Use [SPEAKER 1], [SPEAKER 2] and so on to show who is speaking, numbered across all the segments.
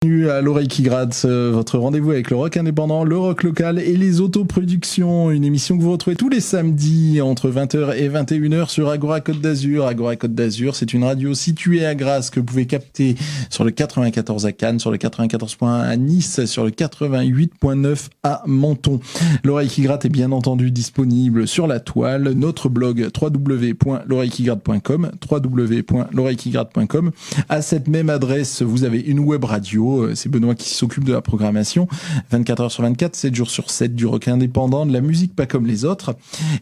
[SPEAKER 1] Bienvenue à l'Oreille qui gratte, votre rendez-vous avec le rock indépendant, le rock local et les autoproductions. Une émission que vous retrouvez tous les samedis entre 20h et 21h sur Agora Côte d'Azur. Agora Côte d'Azur, c'est une radio située à Grasse que vous pouvez capter sur le 94 à Cannes, sur le 94.1 à Nice, sur le 88.9 à Menton. L'Oreille qui gratte est bien entendu disponible sur la toile. Notre blog www.l'oreillequigratte.com, www.l'oreillequigratte.com. À cette même adresse, vous avez une web radio. C'est Benoît qui s'occupe de la programmation 24h sur 24, 7 jours sur 7 du rock indépendant, de la musique pas comme les autres.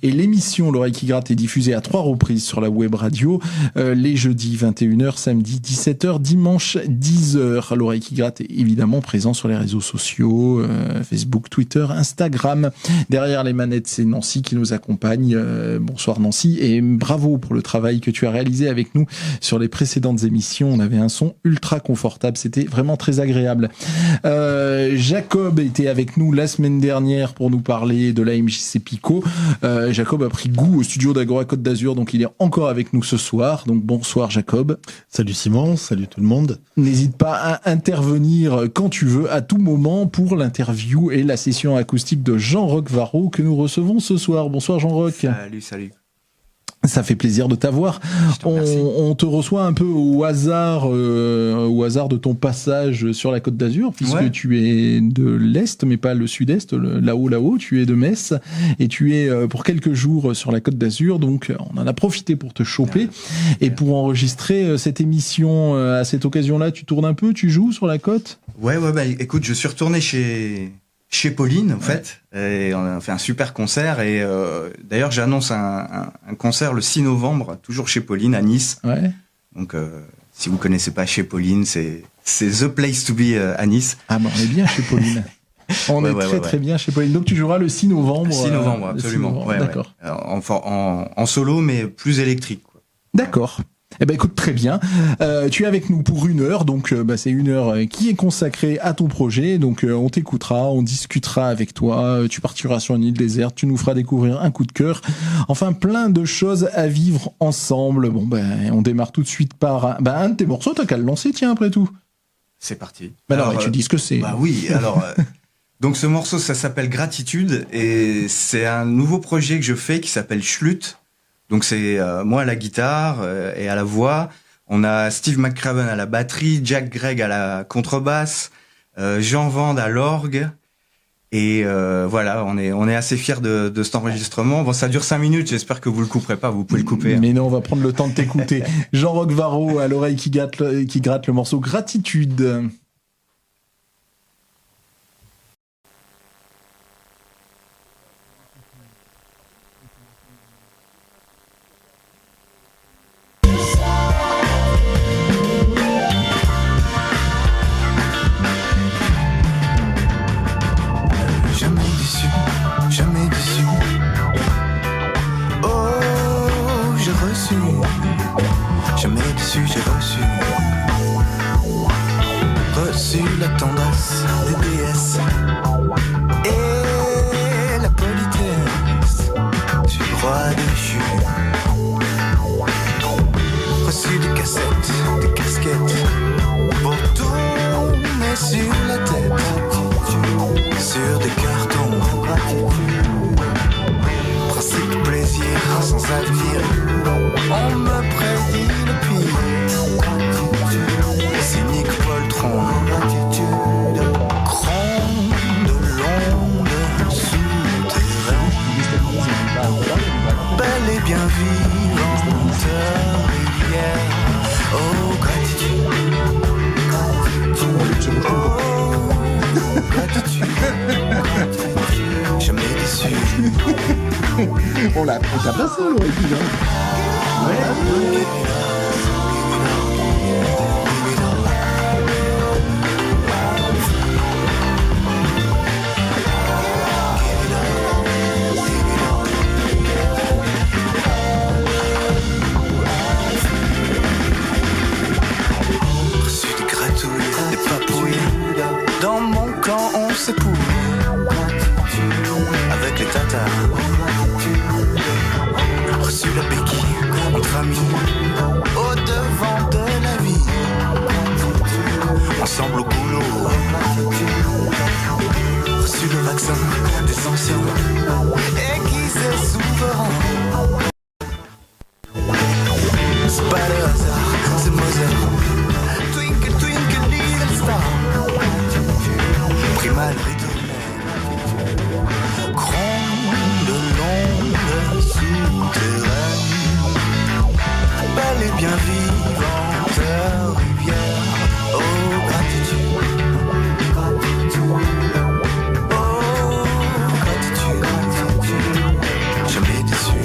[SPEAKER 1] Et l'émission L'Oreille qui gratte est diffusée à 3 reprises sur la web radio, les jeudis 21h, samedi 17h, dimanche 10h. L'Oreille qui gratte est évidemment présent sur les réseaux sociaux, Facebook, Twitter, Instagram. Derrière les manettes, c'est Nancy qui nous accompagne. Bonsoir Nancy, et bravo pour le travail que tu as réalisé avec nous sur les précédentes émissions. On avait un son ultra confortable, c'était vraiment très agréable. Jacob était avec nous la semaine dernière pour nous parler de la MJC Pico. Jacob a pris goût au studio d'Agora Côte d'Azur, donc il est encore avec nous ce soir. Donc bonsoir Jacob.
[SPEAKER 2] Salut Simon, salut tout le monde.
[SPEAKER 1] N'hésite pas à intervenir quand tu veux, à tout moment, pour l'interview et la session acoustique de Jean-Roch Varro que nous recevons ce soir. Bonsoir Jean-Roch.
[SPEAKER 3] Salut.
[SPEAKER 1] Ça fait plaisir de t'avoir. On te reçoit un peu au hasard de ton passage sur la Côte d'Azur, puisque tu es de l'Est, mais pas le Sud-Est, là-haut, tu es de Metz, et tu es pour quelques jours sur la Côte d'Azur, donc on en a profité pour te choper, et pour enregistrer cette émission. À cette occasion-là, tu tournes un peu, tu joues sur la côte ?
[SPEAKER 3] Ouais, écoute, je suis retourné chez Pauline, en fait, et on a fait un super concert, et d'ailleurs j'annonce un concert le 6 novembre, toujours chez Pauline, à Nice.
[SPEAKER 1] Ouais.
[SPEAKER 3] Donc si vous connaissez pas Chez Pauline, c'est the place to be à Nice.
[SPEAKER 1] Ah on est bien chez Pauline. On est très bien chez Pauline. Donc tu joueras le 6 novembre.
[SPEAKER 3] 6 novembre, absolument.
[SPEAKER 1] 6 novembre, d'accord.
[SPEAKER 3] En solo, mais plus électrique, quoi.
[SPEAKER 1] D'accord. Eh ben écoute, très bien. Tu es avec nous pour 1 heure, donc c'est 1 heure qui est consacrée à ton projet. Donc on t'écoutera, on discutera avec toi. Tu partiras sur une île déserte, tu nous feras découvrir un coup de cœur. Enfin, plein de choses à vivre ensemble. Bon on démarre tout de suite par un de tes morceaux. T'as qu'à le lancer, tiens, après tout.
[SPEAKER 3] C'est parti.
[SPEAKER 1] Alors tu dis ce que c'est.
[SPEAKER 3] Bah oui. Alors donc ce morceau, ça s'appelle Gratitude, et c'est un nouveau projet que je fais qui s'appelle Schlut. Donc c'est moi à la guitare et à la voix. On a Steve McCraven à la batterie, Jack Gregg à la contrebasse, Jean Vande à l'orgue. Et voilà, on est assez fiers de cet enregistrement. Bon, ça dure 5 minutes, j'espère que vous le couperez pas, vous pouvez le couper.
[SPEAKER 1] Mais non, on va prendre le temps de t'écouter. Jean-Roch Varro à l'oreille qui gratte le morceau Gratitude.
[SPEAKER 4] Jamais déçu. Oh, j'ai reçu. Jamais déçu, j'ai reçu. Reçu la tendresse des déesses et la politesse du roi déchu. Reçu des cassettes, des casquettes pour tourner sur la tête, sur des cartons. Principe plaisir sans avenir, on me prédit le pire. Cynique poltron, gronde l'onde souterrain, bel et bien vivante hier. Oh gratitude, oh gratitude. Jamais déçu.
[SPEAKER 1] On t'a passé l'oreille qui gratte.
[SPEAKER 4] Reçu des gratouilles, des papouilles. Dans mon camp on s'épouille avec les Tatars. Reçu la béquille entre amis, au devant de la vie. Ensemble au bout boulot. Reçu le vaccin des anciens et qui c'est souverain. C'est pas le hasard, c'est Mozart. Twinkle, twinkle, little star. Primal ritournelle. Gronde l'onde souterraine. Belle et bien vivante rivière. Oh, gratitude. Oh, gratitude. Jamais déçu.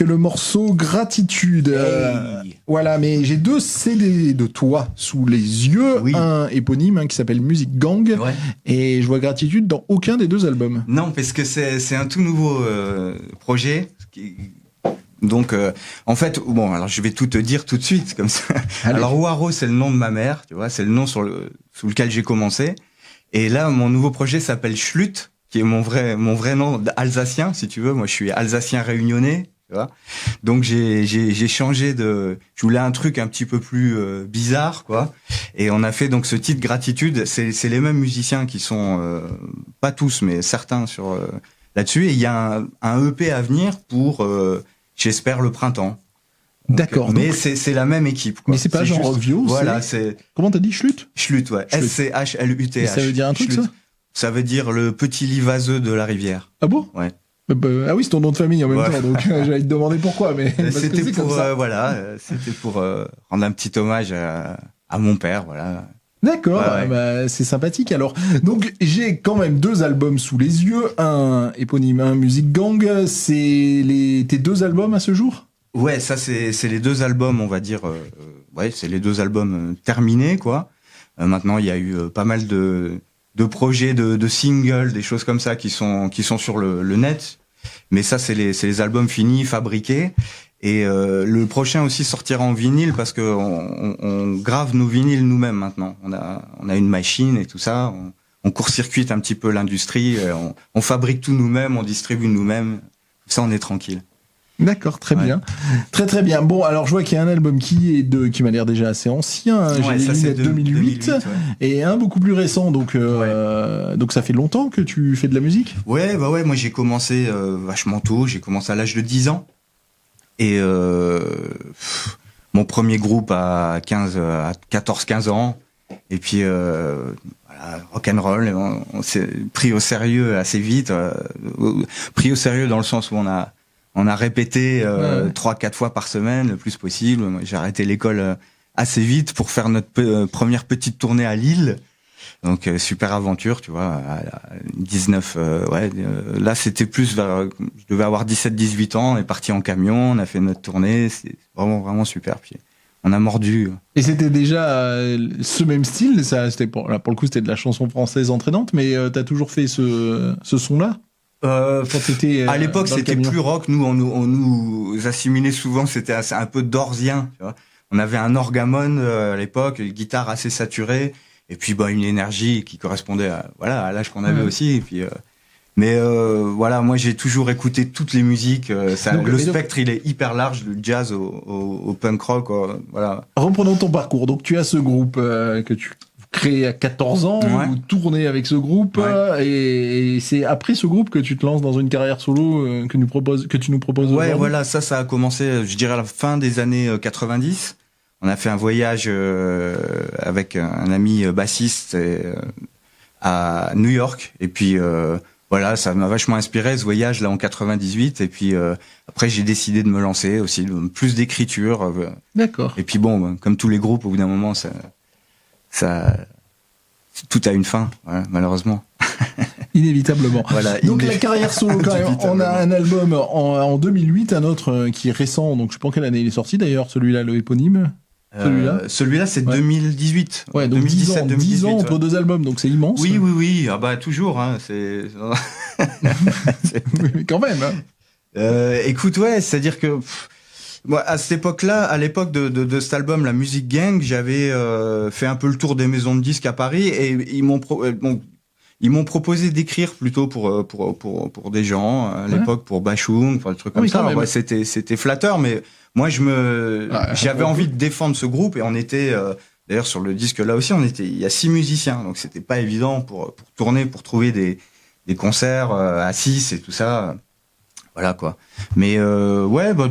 [SPEAKER 1] Le morceau Gratitude. Voilà, mais j'ai 2 CD de toi sous les yeux. Oui. Un éponyme qui s'appelle Music Gang. Ouais. Et je vois Gratitude dans aucun des 2 albums.
[SPEAKER 3] Non, parce que c'est un tout nouveau projet. Donc, en fait, bon, alors je vais tout te dire tout de suite, comme ça. Allez. Alors, Waro, c'est le nom de ma mère, tu vois, c'est le nom sous lequel j'ai commencé. Et là, mon nouveau projet s'appelle Schlut, qui est mon vrai nom alsacien, si tu veux. Moi, je suis alsacien réunionnais. Donc j'ai changé je voulais un truc un petit peu plus bizarre, quoi, et on a fait donc ce titre Gratitude. C'est les mêmes musiciens qui sont pas tous mais certains sur là-dessus, et il y a un EP à venir pour j'espère le printemps.
[SPEAKER 1] D'accord.
[SPEAKER 3] Mais c'est la même équipe, quoi.
[SPEAKER 1] Mais c'est pas genre Ovio.
[SPEAKER 3] Voilà, c'est
[SPEAKER 1] comment t'as dit Schlut?
[SPEAKER 3] Schlut, ouais. SCHLUTH.
[SPEAKER 1] Ça veut dire un truc,
[SPEAKER 3] ça veut dire le petit lit vaseux de la rivière.
[SPEAKER 1] Ah bon?
[SPEAKER 3] Ouais.
[SPEAKER 1] Ah oui, c'est ton nom de famille en même temps, donc j'allais te demander pourquoi, mais
[SPEAKER 3] c'était pour c'était pour rendre un petit hommage à mon père, voilà.
[SPEAKER 1] D'accord, ouais. Bah, c'est sympathique. Alors, donc j'ai quand même 2 albums sous les yeux, un éponyme, un Music Gang. C'est tes 2 albums à ce jour?
[SPEAKER 3] Ouais, ça c'est les 2 albums, on va dire. Ouais, c'est les 2 albums terminés, quoi. Maintenant, il y a eu pas mal de projets, de singles, des choses comme ça qui sont sur le net. Mais ça, c'est les albums finis, fabriqués. Et le prochain aussi sortira en vinyle parce que on grave nos vinyles nous-mêmes maintenant. On a une machine et tout ça. On court-circuite un petit peu l'industrie. On fabrique tout nous-mêmes, on distribue nous-mêmes. Ça, on est tranquille.
[SPEAKER 1] D'accord, très bien. Très très bien. Bon, alors je vois qu'il y a un album qui m'a l'air déjà assez ancien.
[SPEAKER 3] Ouais,
[SPEAKER 1] j'ai
[SPEAKER 3] ça c'est
[SPEAKER 1] 2008 ouais. Et un beaucoup plus récent. Donc ça fait longtemps que tu fais de la musique?
[SPEAKER 3] Ouais, moi j'ai commencé vachement tôt. J'ai commencé à l'âge de 10 ans. Et mon premier groupe à 14-15 ans. Et puis voilà, rock'n'roll. On s'est pris au sérieux assez vite. Pris au sérieux dans le sens où on a répété 3-4 fois par semaine le plus possible. Moi, j'ai arrêté l'école assez vite pour faire notre première petite tournée à Lille. Donc super aventure, tu vois, à 19 là c'était plus vers, je devais avoir 17-18 ans, on est parti en camion, on a fait notre tournée, c'est vraiment super, puis on a mordu.
[SPEAKER 1] Et c'était déjà ce même style, ça c'était pour le coup c'était de la chanson française entraînante, mais t'as toujours fait ce son-là quand t'étais
[SPEAKER 3] à l'époque
[SPEAKER 1] dans le
[SPEAKER 3] c'était
[SPEAKER 1] camion.
[SPEAKER 3] plus rock, nous on nous assimilait souvent, c'était un peu dorsien, tu vois. On avait un orgamon à l'époque, une guitare assez saturée. Et puis une énergie qui correspondait à l'âge qu'on avait aussi. Et puis voilà, moi j'ai toujours écouté toutes les musiques. Le spectre il est hyper large, du jazz au punk rock. Voilà.
[SPEAKER 1] Reprenons ton parcours. Donc tu as ce groupe que tu crées à 14 ans, vous tournez avec ce groupe, et c'est après ce groupe que tu te lances dans une carrière solo que tu nous proposes aujourd'hui.
[SPEAKER 3] Voilà, ça a commencé, je dirais à la fin des années 90. On a fait un voyage avec un ami bassiste à New York. Et puis voilà, ça m'a vachement inspiré ce voyage là en 98. Et puis après j'ai décidé de me lancer aussi, plus d'écriture.
[SPEAKER 1] D'accord.
[SPEAKER 3] Et puis bon, comme tous les groupes, au bout d'un moment, ça tout a une fin, voilà, malheureusement.
[SPEAKER 1] Inévitablement.
[SPEAKER 3] Voilà,
[SPEAKER 1] donc la carrière solo quand même. On a un album en 2008, un autre qui est récent. Donc je sais pas en quelle année il est sorti d'ailleurs, celui-là, le éponyme.
[SPEAKER 3] Celui-là, c'est 2018.
[SPEAKER 1] Ouais, donc 10 ans entre deux albums, donc c'est immense.
[SPEAKER 3] Oui. Ah bah toujours, hein.
[SPEAKER 1] Mais quand même. Hein.
[SPEAKER 3] Écoute, c'est-à-dire que moi, à cette époque-là, à l'époque de cet album, la Music Gang, j'avais fait un peu le tour des maisons de disques à Paris et ils m'ont proposé d'écrire plutôt pour des gens à l'époque, pour Bashung, pour des trucs comme ça. Alors, c'était flatteur, mais moi j'avais envie de défendre ce groupe et on était d'ailleurs sur le disque là aussi, il y a 6 musiciens, donc c'était pas évident pour tourner, pour trouver des concerts à 6 et tout ça. Voilà quoi. Mais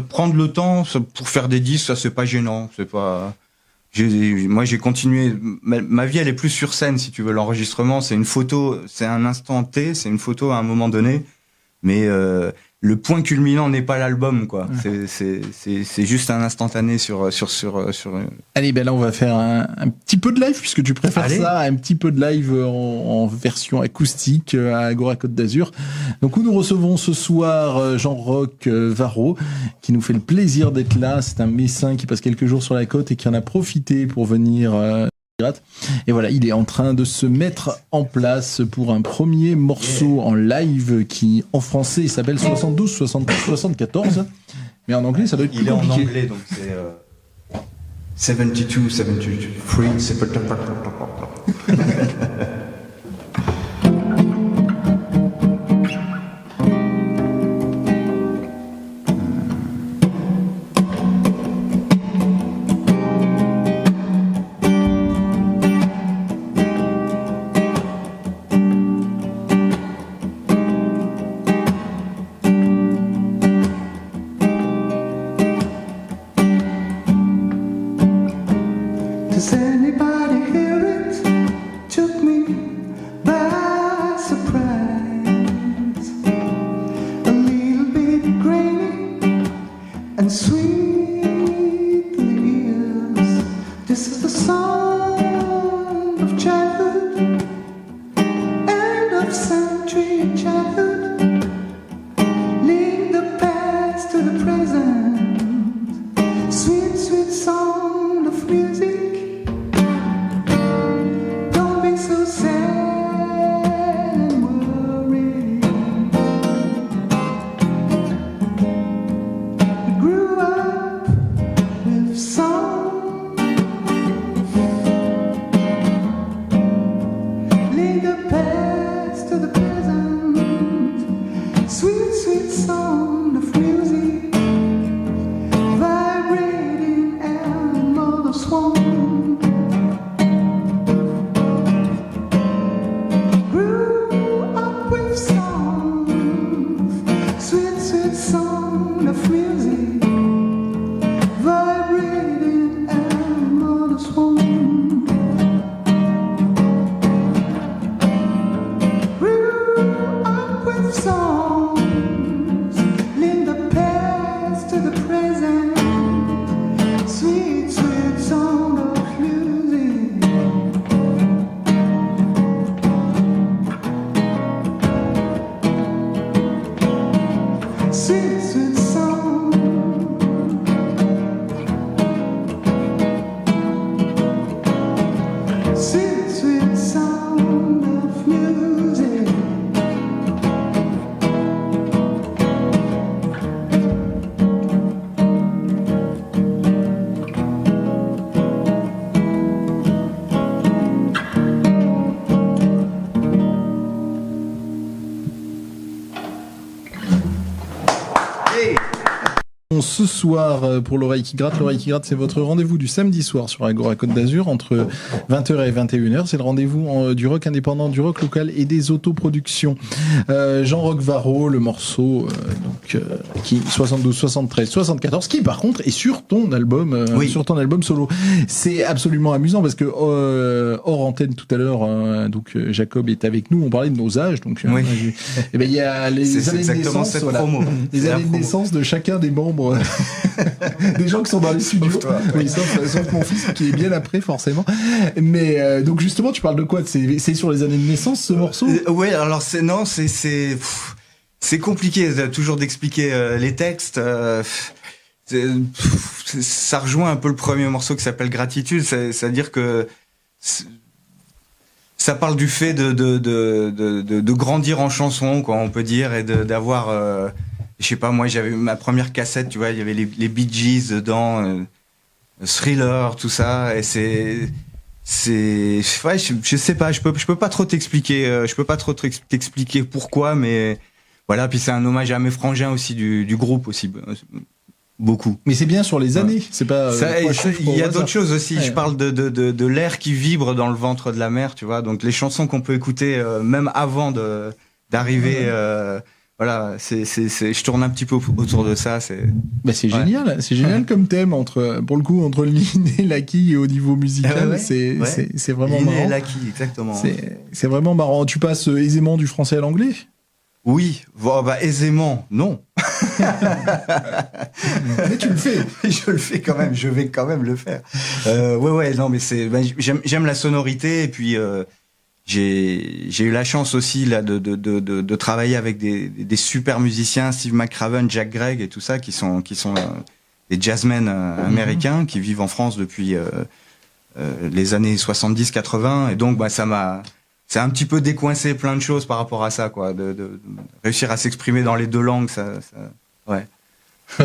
[SPEAKER 3] prendre le temps pour faire des disques, ça c'est pas gênant, c'est pas. Moi j'ai continué. Ma vie elle est plus sur scène si tu veux. L'enregistrement c'est une photo, c'est un instant T, c'est une photo à un moment donné. Mais le point culminant n'est pas l'album quoi. C'est juste un instantané sur.
[SPEAKER 1] Allez, ben là on va faire un petit peu de live puisque tu préfères ça, un petit peu de live en version acoustique à Agora Côte d'Azur. Donc où nous recevons ce soir Jean-Roch Varro qui nous fait le plaisir d'être là. C'est un Messin qui passe quelques jours sur la côte et qui en a profité pour venir. Et voilà, il est en train de se mettre en place pour un premier morceau en live qui, en français, s'appelle 72, 73, 74. Mais en anglais, ça doit être plus compliqué.
[SPEAKER 3] Il est en anglais, donc c'est 72, 73, c'est pas...
[SPEAKER 4] Does anybody hear it? Took me by surprise. A little bit grainy and sweet to the ears. This is the sound of childhood, end of century childhood. Leave the past to the present. Sweet, sweet sound of music. So sad and worried. We grew up with song. Leave the past to the present. Sweet, sweet sound of music vibrating.
[SPEAKER 1] ce soir pour l'oreille qui gratte. L'oreille qui gratte, c'est votre rendez-vous du samedi soir sur Agora Côte d'Azur entre 20h et 21h. C'est le rendez-vous du rock indépendant, du rock local et des autoproductions. Jean-Roch Varro, le morceau qui 72, 73, 74, qui par contre est sur ton album, sur ton album solo. C'est absolument amusant parce que hors antenne tout à l'heure, donc Jacob est avec nous. On parlait de nos âges, donc et ben il y a les années de naissance, les années de naissance de chacun des membres, des gens qui sont dans les studios. Sauf mon fils qui est bien après forcément. Mais donc justement, tu parles de quoi ? C'est sur les années de naissance ce morceau ?
[SPEAKER 3] Ouais, alors c'est compliqué toujours d'expliquer les textes. Ça rejoint un peu le premier morceau qui s'appelle Gratitude, c'est-à-dire que ça parle du fait de grandir en chanson, quoi, on peut dire, et d'avoir, je sais pas, moi j'avais ma première cassette, tu vois, il y avait les Bee Gees dedans, Thriller, tout ça, et ouais, je sais pas, je peux pas trop t'expliquer, pourquoi, mais voilà, puis c'est un hommage à mes frangins aussi du groupe aussi. Beaucoup.
[SPEAKER 1] Mais c'est bien sur les années, c'est pas.
[SPEAKER 3] Il y a d'autres choses aussi. Ouais. Je parle de l'air qui vibre dans le ventre de la mer, tu vois. Donc les chansons qu'on peut écouter même avant d'arriver. Voilà, je tourne un petit peu autour de ça. C'est
[SPEAKER 1] génial, c'est génial comme thème entre Lynn et Lucky et au niveau musical, c'est vraiment
[SPEAKER 3] Lynn
[SPEAKER 1] marrant.
[SPEAKER 3] Lynn et Lucky, exactement.
[SPEAKER 1] C'est vraiment marrant. Tu passes aisément du français à l'anglais ?
[SPEAKER 3] Oui, aisément, non.
[SPEAKER 1] Mais tu le fais.
[SPEAKER 3] Je le fais quand même, je vais quand même le faire. Non, mais j'aime la sonorité, et puis j'ai eu la chance aussi là de travailler avec des super musiciens, Steve McCraven, Jack Gregg et tout ça, qui sont des jazzmen américains qui vivent en France depuis les années 70-80, et donc c'est un petit peu décoincé plein de choses par rapport à ça, quoi, de réussir à s'exprimer dans les deux langues, ouais.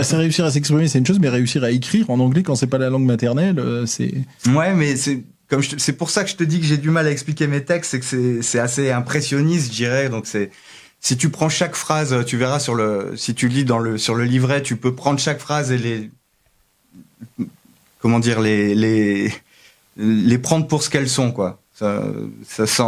[SPEAKER 1] C'est réussir à s'exprimer, c'est une chose, mais réussir à écrire en anglais quand c'est pas la langue maternelle, c'est.
[SPEAKER 3] Ouais, mais c'est pour ça que je te dis que j'ai du mal à expliquer mes textes, c'est que c'est assez impressionniste, je dirais. Donc si tu prends chaque phrase, tu verras si tu lis sur le livret, tu peux prendre chaque phrase et les prendre pour ce qu'elles sont, quoi. Ça sent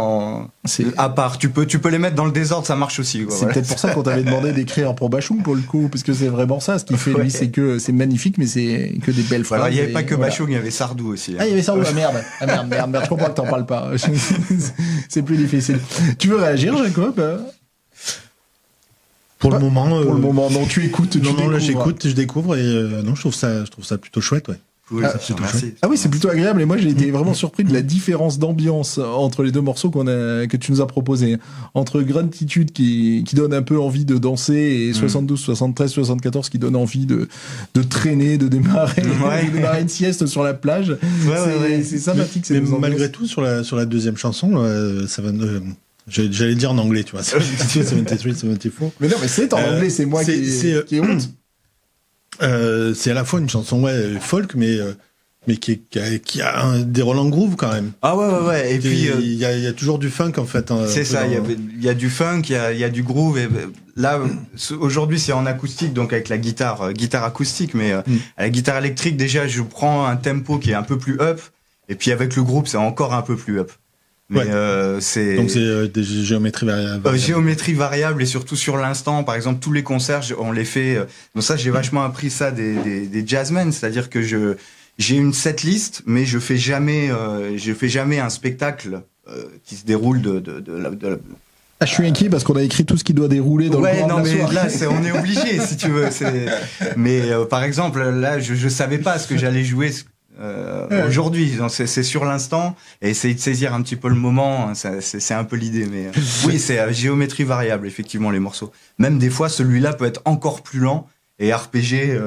[SPEAKER 3] à part. Tu peux les mettre dans le désordre, ça marche aussi, quoi.
[SPEAKER 1] C'est peut-être pour ça qu'on t'avait demandé d'écrire pour Bachung, pour le coup, parce que c'est vraiment ça. Ce qu'il fait, lui, c'est que c'est magnifique, mais c'est que des belles phrases.
[SPEAKER 3] Alors, il n'y avait pas que Bachung, il y avait Sardou aussi.
[SPEAKER 1] Ah, il y avait Sardou. Merde. Je comprends que t'en parles pas. C'est plus difficile. Tu veux réagir, Jacob ?
[SPEAKER 2] Pour le moment,
[SPEAKER 1] non, tu écoutes.
[SPEAKER 2] Là, j'écoute, je découvre, et je trouve ça plutôt chouette, ouais.
[SPEAKER 3] Cool, merci.
[SPEAKER 1] Ah oui, c'est plutôt agréable. Et moi, j'ai été vraiment surpris de la différence d'ambiance entre les deux morceaux que tu nous as proposés. Entre Gratitude qui donne un peu envie de danser et 72, 73, 74 qui donne envie de traîner, de démarrer une sieste sur la plage. C'est sympathique.
[SPEAKER 2] Mais malgré tout, sur la deuxième chanson, ça va. J'allais dire en anglais, tu vois. 73, 74.
[SPEAKER 1] Mais non, mais c'est en anglais. C'est moi qui ai honte.
[SPEAKER 2] C'est à la fois une chanson folk, mais qui a des Roland Groove quand même.
[SPEAKER 3] Ah ouais. Et puis
[SPEAKER 2] il y a toujours du funk en fait.
[SPEAKER 3] C'est ça. Il y a du funk, il y a du groove. Et là, aujourd'hui, c'est en acoustique, donc avec la guitare acoustique. Mais à la guitare électrique, déjà, je prends un tempo qui est un peu plus up. Et puis avec le groupe, c'est encore un peu plus up. Mais
[SPEAKER 2] donc c'est des géométries variables.
[SPEAKER 3] Géométrie variable, et surtout sur l'instant. Par exemple, tous les concerts, on les fait. Donc ça, j'ai vachement appris ça des jazzmen, c'est-à-dire que j'ai une setlist, mais je fais jamais un spectacle qui se déroule de
[SPEAKER 1] Ah, je suis inquiet parce qu'on a écrit tout ce qui doit dérouler dans le courant de la soirée.
[SPEAKER 3] Là, on est obligé, si tu veux. Mais par exemple, là, je savais pas ce que j'allais jouer. Aujourd'hui, c'est sur l'instant, et essayer de saisir un petit peu le moment, c'est un peu l'idée, mais oui, c'est à géométrie variable, effectivement, les morceaux. Même des fois, celui-là peut être encore plus lent et RPG.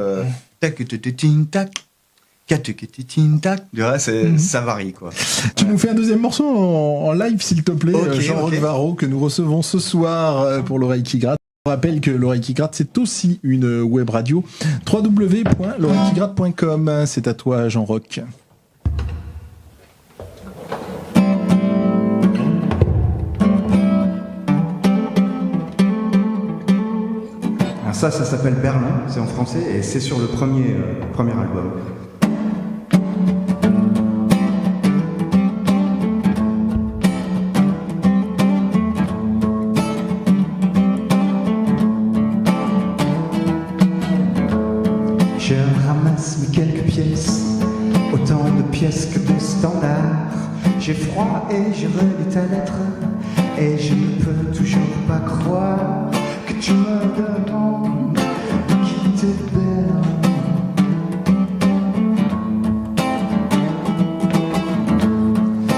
[SPEAKER 3] Ça varie, quoi.
[SPEAKER 1] Tu nous fais un deuxième morceau en live, s'il te plaît, Jean-Roch Varro, que nous recevons ce soir pour l'oreille qui gratte. Je rappelle que l'oreille qui gratte, c'est aussi une web radio. www.l'oreillequigratte.com. C'est à toi, Jean-Roch.
[SPEAKER 3] ça s'appelle Berlin, c'est en français et c'est sur le premier album.
[SPEAKER 5] Je ramasse mes quelques pièces, autant de pièces que de standards. J'ai froid et je relis ta lettre, et je ne peux toujours pas croire que tu me demandes de quitter Berlin.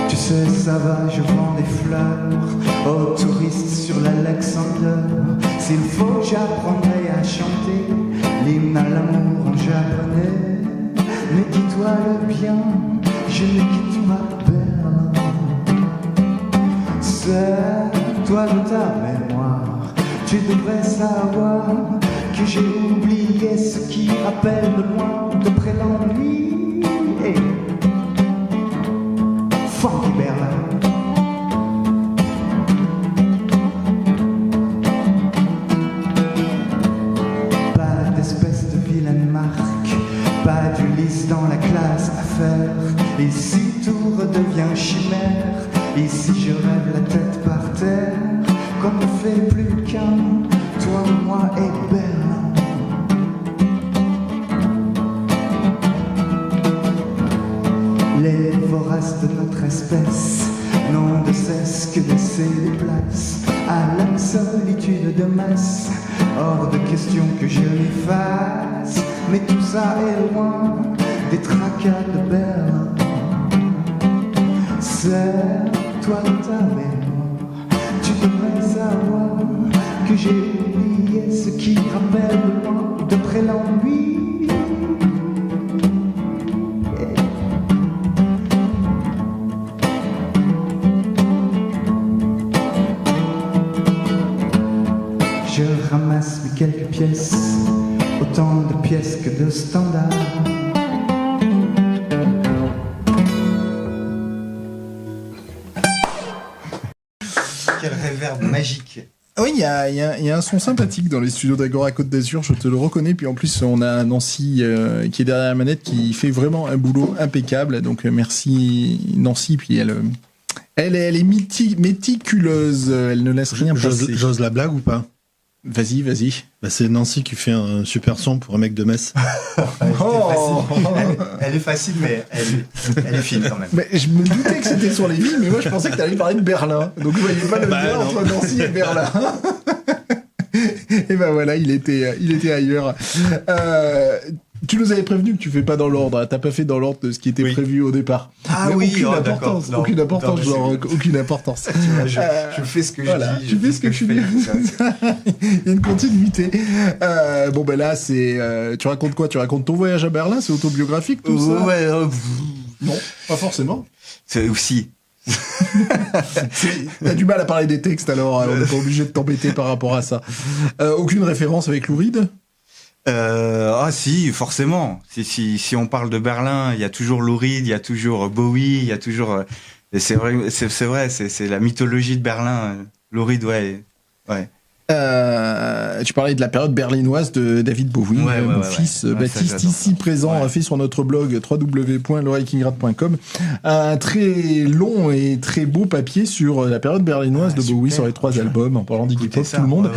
[SPEAKER 5] Tu sais, ça va, je vends des fleurs aux touristes sur l'Alexander. S'il faut, j'apprendrai à chanter l'hymne à l'amour en japonais. Mais dis-toi le bien, je ne quitte pas Berlin. C'est toi de ta mémoire, tu devrais savoir que j'ai oublié ce qui rappelle de loin, de près l'ennui. Hey. Funky Berlin. Pas d'Ulysse dans la classe à faire. Ici tout redevient chimère. Ici je rêve la tête par terre. Qu'on ne fait plus qu'un, toi, moi et Berlin. Les voraces de notre espèce n'ont de cesse que laisser des places à la solitude de masse. Hors de question que je m'y fasse. Mais tout ça est loin des tracas de Berlin. C'est toi de ta mémoire, tu devrais savoir que j'ai oublié ce qui rappelle de loin, de près l'ennui. Je ramasse mes quelques pièces, autant de pièces que de standards.
[SPEAKER 3] Quel réverb magique.
[SPEAKER 1] Oui, il y a un son sympathique dans les studios d'Agora Côte d'Azur, je te le reconnais. Puis en plus, on a Nancy qui est derrière la manette, qui fait vraiment un boulot impeccable. Donc merci Nancy. Puis elle est méticuleuse. Elle ne laisse rien passer.
[SPEAKER 2] J'ose la blague ou pas?
[SPEAKER 1] Vas-y.
[SPEAKER 2] Bah, c'est Nancy qui fait un super son pour un mec de Metz.
[SPEAKER 3] Elle est facile, mais elle est fine quand même.
[SPEAKER 1] Mais je me doutais que c'était sur les villes, mais moi je pensais que tu allais parler de Berlin. Donc je voyais pas le lien entre Nancy et Berlin. Et ben voilà, il était ailleurs. Tu nous avais prévenu que tu fais pas dans l'ordre. T'as pas fait dans l'ordre de ce qui était prévu au départ.
[SPEAKER 3] Ah
[SPEAKER 1] mais
[SPEAKER 3] oui,
[SPEAKER 1] aucune importance, aucune importance.
[SPEAKER 3] Je fais ce que je dis.
[SPEAKER 1] Tu fais ce que tu dis. Il y a une continuité. Bon ben là, c'est. Tu racontes quoi? Tu racontes ton voyage à Berlin? C'est autobiographique tout ça?
[SPEAKER 3] Ouais.
[SPEAKER 1] Non, pas forcément.
[SPEAKER 3] C'est aussi.
[SPEAKER 1] T'as du mal à parler des textes, alors on n'est pas obligé de t'embêter par rapport à ça. Aucune référence avec Lou Reed?
[SPEAKER 3] Si, forcément. Si on parle de Berlin, il y a toujours Lou Reed, il y a toujours Bowie, il y a toujours. C'est vrai, c'est la mythologie de Berlin. Lou Reed, ouais.
[SPEAKER 1] Tu parlais de la période berlinoise de David Bowie. Mon fils Baptiste,
[SPEAKER 3] ça,
[SPEAKER 1] ici présent, a fait sur notre blog www.lorekingrad.com un très long et très beau papier sur la période berlinoise de Bowie, sur les 3 albums, en parlant d'Iggy Pop, tout le monde.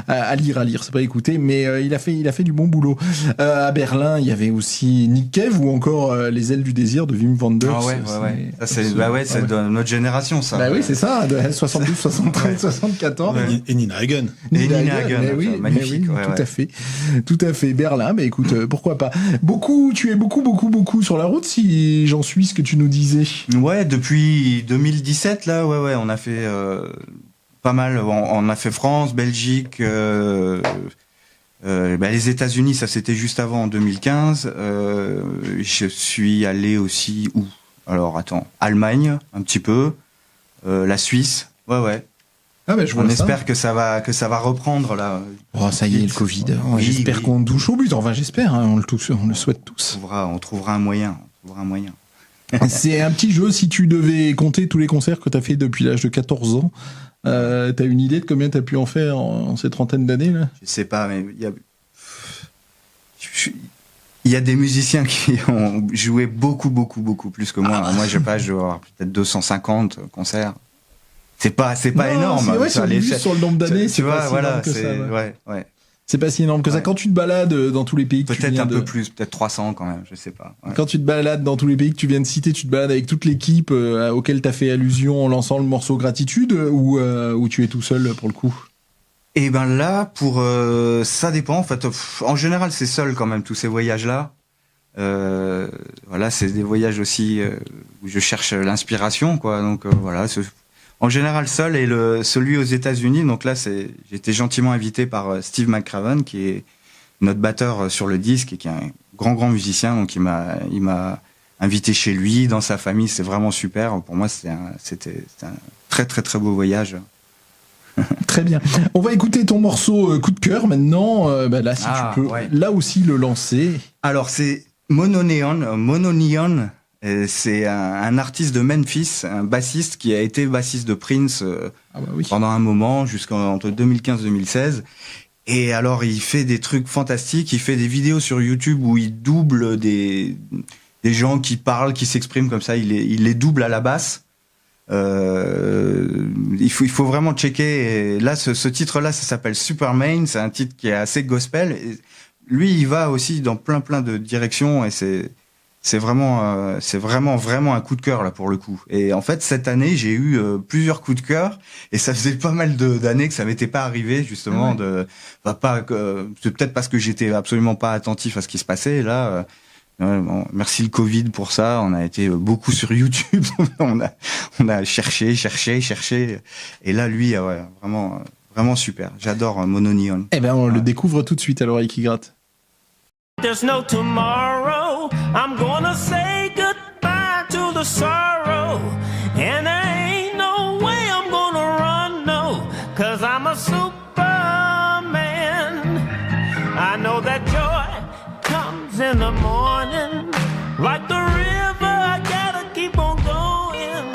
[SPEAKER 1] À lire, c'est pas écouter, mais il a fait du bon boulot. À Berlin, il y avait aussi Nick Cave ou encore Les ailes du désir de Wim Wenders.
[SPEAKER 3] C'est de notre génération, ça.
[SPEAKER 1] Bah oui, c'est ça, de 72, 73, 74.
[SPEAKER 2] Et Nina Hagen.
[SPEAKER 1] Nina Hagen, magnifique. Oui, tout à fait. Berlin, mais écoute, pourquoi pas. Tu es beaucoup sur la route, si j'en suis ce que tu nous disais.
[SPEAKER 3] Ouais, depuis 2017, là, on a fait pas mal. On a fait France, Belgique, les États-Unis, ça c'était juste avant, en 2015. Je suis allé aussi où? Alors, attends, Allemagne, un petit peu, la Suisse,
[SPEAKER 1] Ah ben,
[SPEAKER 3] on espère que ça va reprendre là.
[SPEAKER 1] Oh, ça y est, le Covid. J'espère qu'on touche au but. Enfin, j'espère. On le souhaite tous.
[SPEAKER 3] On trouvera un moyen.
[SPEAKER 1] C'est un petit jeu. Si tu devais compter tous les concerts que t'as fait depuis l'âge de 14 ans, t'as une idée de combien t'as pu en faire en ces trentaines d'années là?
[SPEAKER 3] Je sais pas, mais il y a des musiciens qui ont joué beaucoup plus que moi. Moi, je dois avoir peut-être 250 concerts. C'est pas énorme.
[SPEAKER 1] C'est vrai, sur le nombre d'années,
[SPEAKER 3] tu vois,
[SPEAKER 1] pas si
[SPEAKER 3] voilà,
[SPEAKER 1] énorme que ça.
[SPEAKER 3] ouais.
[SPEAKER 1] C'est pas si énorme que ça. Quand tu te balades dans tous les pays que tu
[SPEAKER 3] Peut-être
[SPEAKER 1] viens
[SPEAKER 3] un peu plus, peut-être 300 quand même, je sais pas. Ouais.
[SPEAKER 1] Quand tu te balades dans tous les pays que tu viens de citer, tu te balades avec toute l'équipe auquel t'as fait allusion en lançant le morceau Gratitude ou tu es tout seul pour le coup?
[SPEAKER 3] Et ben là, ça dépend en fait. En général, c'est seul quand même tous ces voyages-là. Voilà, c'est des voyages aussi où je cherche l'inspiration, quoi. Donc voilà, en général seul. Et celui aux États-Unis, donc là, j'ai été gentiment invité par Steve McCraven, qui est notre batteur sur le disque et qui est un grand musicien. Donc il m'a invité chez lui, dans sa famille. C'est vraiment super. Pour moi, c'était un très très beau voyage.
[SPEAKER 1] Très bien. On va écouter ton morceau coup de cœur maintenant. Là, si tu peux, là aussi le lancer.
[SPEAKER 3] Alors c'est Mononeon. C'est un artiste de Memphis, un bassiste qui a été bassiste de Prince pendant un moment, entre 2015-2016. Et alors, il fait des trucs fantastiques. Il fait des vidéos sur YouTube où il double des gens qui parlent, qui s'expriment comme ça. Il les double à la basse. Il faut vraiment checker. Et là, ce titre-là, ça s'appelle Superman. C'est un titre qui est assez gospel. Et lui, il va aussi dans plein de directions et c'est vraiment un coup de cœur là pour le coup. Et en fait, cette année, j'ai eu plusieurs coups de cœur et ça faisait pas mal d'années que ça m'était pas arrivé justement. C'est peut-être parce que j'étais absolument pas attentif à ce qui se passait. Et là, merci le Covid pour ça. On a été beaucoup sur YouTube. on a cherché. Et là, lui, vraiment super. J'adore Mononeon.
[SPEAKER 1] Eh ben, on le découvre tout de suite à l'oreille qui gratte.
[SPEAKER 6] There's no tomorrow, I'm gonna say goodbye to the sorrow. And there ain't no way I'm gonna run, no, 'cause I'm a Superman. I know that joy comes in the morning, like the river, I gotta keep on going.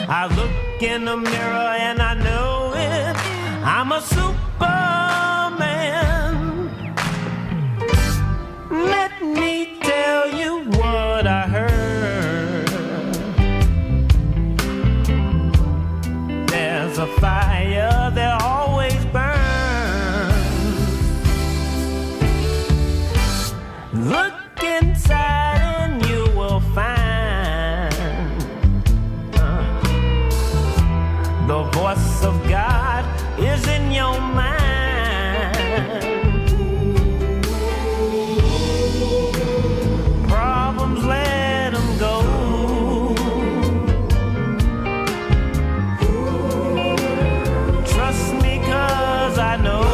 [SPEAKER 6] I look in the mirror and I know it, I'm a Superman. Let me tell you what I heard. There's a fire that always burns. Look inside and you will find the voice of God is in your mind. Let them go. Trust me, 'cause I know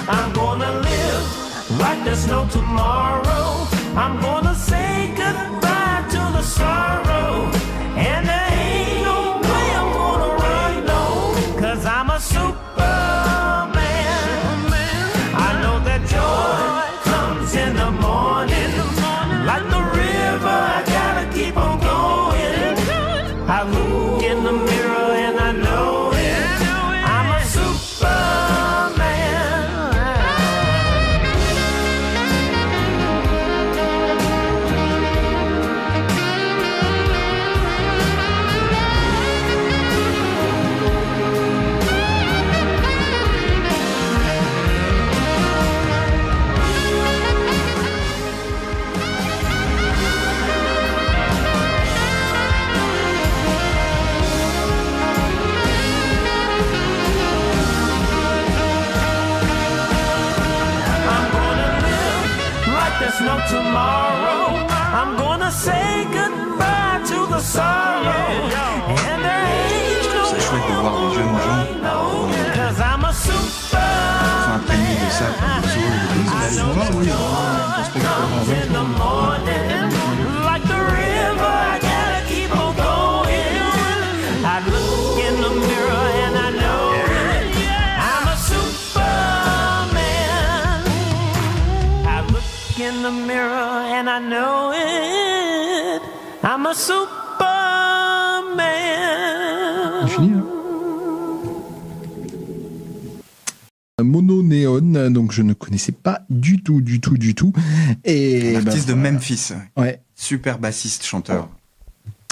[SPEAKER 6] I'm gonna live like there's no tomorrow. I'm gonna say goodbye to the sorrow. And there ain't no way I'm gonna run, no, 'cause I'm a Superman. I know that joy comes in the morning, like the river, I gotta keep on going. I look in the mirror and I know it, I'm a Superman. There's no tomorrow. I'm gonna say goodbye to the sorrow. And there ain't no
[SPEAKER 3] C'est chouette de voir des jeunes gens
[SPEAKER 6] cause I'm a Superman.
[SPEAKER 3] imprégnés de ça, comme des
[SPEAKER 6] In the morning, like the river, I gotta keep on going. I look in the mirror and I know it. I'm a Superman. I look in the mirror and I know it, I'm a Superman.
[SPEAKER 1] Fini, hein. Mono Neon, donc je ne connaissais pas du tout. Et
[SPEAKER 3] Artiste de Memphis.
[SPEAKER 1] Ouais.
[SPEAKER 3] Super bassiste, chanteur.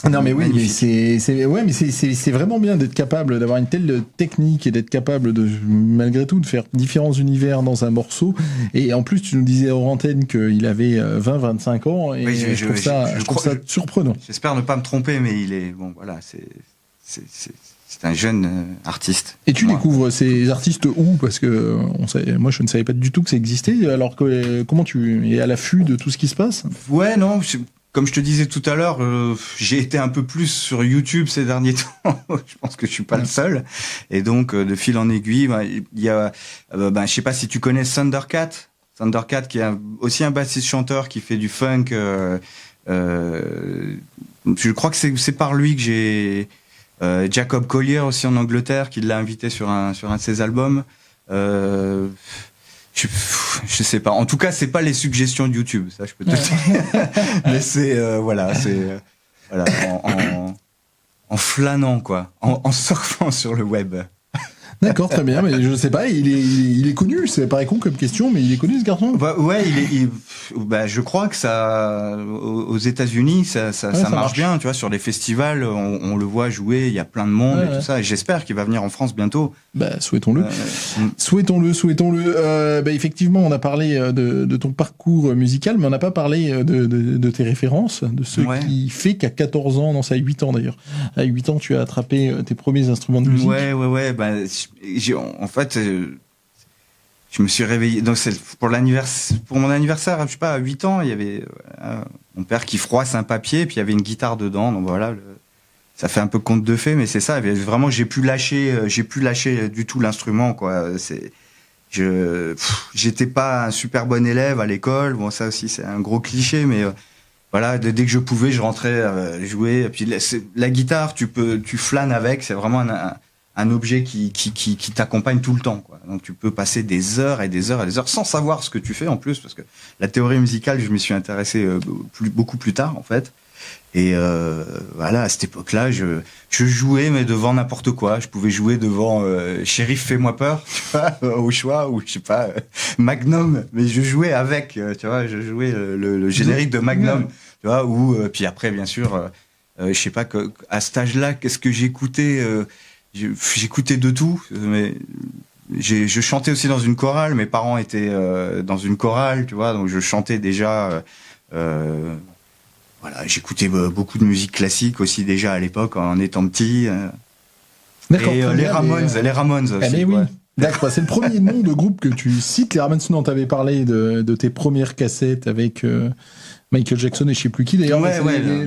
[SPEAKER 1] Non mais oui, mais
[SPEAKER 3] Magnifique.
[SPEAKER 1] c'est vraiment bien d'être capable d'avoir une telle technique et d'être capable de malgré tout de faire différents univers dans un morceau. Et en plus tu nous disais hors antenne qu'il avait 20-25 ans et
[SPEAKER 3] Oui,
[SPEAKER 1] je trouve ça surprenant.
[SPEAKER 3] J'espère ne pas me tromper, mais il est bon. Voilà, c'est un jeune artiste.
[SPEAKER 1] Et tu
[SPEAKER 3] Moi.
[SPEAKER 1] découvres ces artistes où? Parce que moi je ne savais pas du tout que ça existait. Alors que comment tu es à l'affût de tout ce qui se passe?
[SPEAKER 3] Ouais, non. Comme je te disais tout à l'heure, j'ai été un peu plus sur YouTube ces derniers temps. Je pense que je suis pas le seul. Et donc, de fil en aiguille, il y a, je sais pas si tu connais Thundercat. Thundercat, qui est aussi un bassiste-chanteur qui fait du funk. Je crois que c'est par lui que j'ai Jacob Collier aussi en Angleterre, qui l'a invité sur un de ses albums. Je sais pas. En tout cas, c'est pas les suggestions de YouTube, ça je peux te dire. Mais c'est en flânant quoi, en surfant sur le web.
[SPEAKER 1] D'accord, très bien, mais je sais pas, il est connu, ça paraît con comme question, mais il est connu ce garçon?
[SPEAKER 3] Ouais, je crois que ça, aux États-Unis, ça marche bien, tu vois, sur les festivals, on le voit jouer, il y a plein de monde et tout ça, et j'espère qu'il va venir en France bientôt.
[SPEAKER 1] Souhaitons-le. Souhaitons-le. Effectivement, on a parlé de ton parcours musical, mais on n'a pas parlé de tes références, de ce qui fait qu'à 14 ans, non, c'est à 8 ans d'ailleurs, à 8 ans, tu as attrapé tes premiers instruments de musique.
[SPEAKER 3] Ouais, en fait, je me suis réveillé. Donc c'est pour mon anniversaire, je sais pas, à 8 ans, il y avait mon père qui froisse un papier, puis il y avait une guitare dedans. Donc voilà, ça fait un peu conte de fées, mais c'est ça. Vraiment, j'ai pu lâcher du tout l'instrument, quoi. J'étais pas un super bon élève à l'école. Bon, ça aussi, c'est un gros cliché, mais voilà, dès que je pouvais, je rentrais jouer. Et puis la guitare, tu flânes avec. C'est vraiment un objet qui t'accompagne tout le temps, quoi. Donc tu peux passer des heures et des heures et des heures sans savoir ce que tu fais en plus, parce que la théorie musicale, je m'y suis intéressé beaucoup plus tard en fait. Et voilà, à cette époque-là, je jouais mais devant n'importe quoi. Je pouvais jouer devant Shérif Fais-moi peur, tu vois, au choix, ou je sais pas, Magnum, mais je jouais avec, tu vois, je jouais le générique de Magnum, tu vois, ou puis après bien sûr, je sais pas à cet âge-là, qu'est-ce que j'écoutais. J'écoutais de tout, mais je chantais aussi dans une chorale. Mes parents étaient dans une chorale, tu vois, donc je chantais déjà. Voilà, j'écoutais beaucoup de musique classique aussi déjà à l'époque en étant petit.
[SPEAKER 1] D'accord.
[SPEAKER 3] Et les Ramones aussi.
[SPEAKER 1] Mais oui. Ouais. D'accord, c'est le premier nom de groupe que tu cites. Les Ramones, dont tu avais parlé de tes premières cassettes avec Michael Jackson et je sais plus qui d'ailleurs.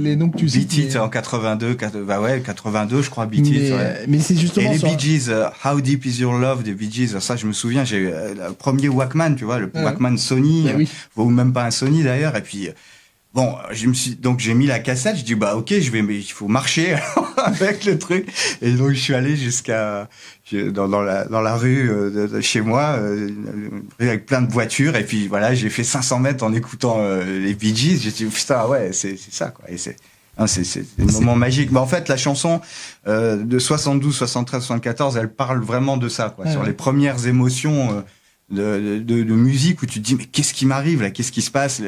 [SPEAKER 1] Les noms que tu cites.
[SPEAKER 3] Beat It en 82, 82 je crois, Beat It.
[SPEAKER 1] Mais c'est justement
[SPEAKER 3] et les Bee Gees, How Deep Is Your Love des Bee Gees, ça je me souviens, j'ai eu le premier Walkman, tu vois, le Walkman Sony, ou même pas un Sony d'ailleurs, et puis bon, j'ai mis la cassette, je dis ok, il faut marcher avec le truc, et donc je suis allé jusqu'à dans la rue de chez moi, avec plein de voitures, et puis voilà, j'ai fait 500 mètres en écoutant les Bee Gees. J'ai dit putain, ouais, c'est ça quoi, et c'est un moment magique. Mais en fait, la chanson de 72, 73, 74, elle parle vraiment de ça, quoi, sur les premières émotions de musique où tu te dis mais qu'est-ce qui m'arrive là, qu'est-ce qui se passe.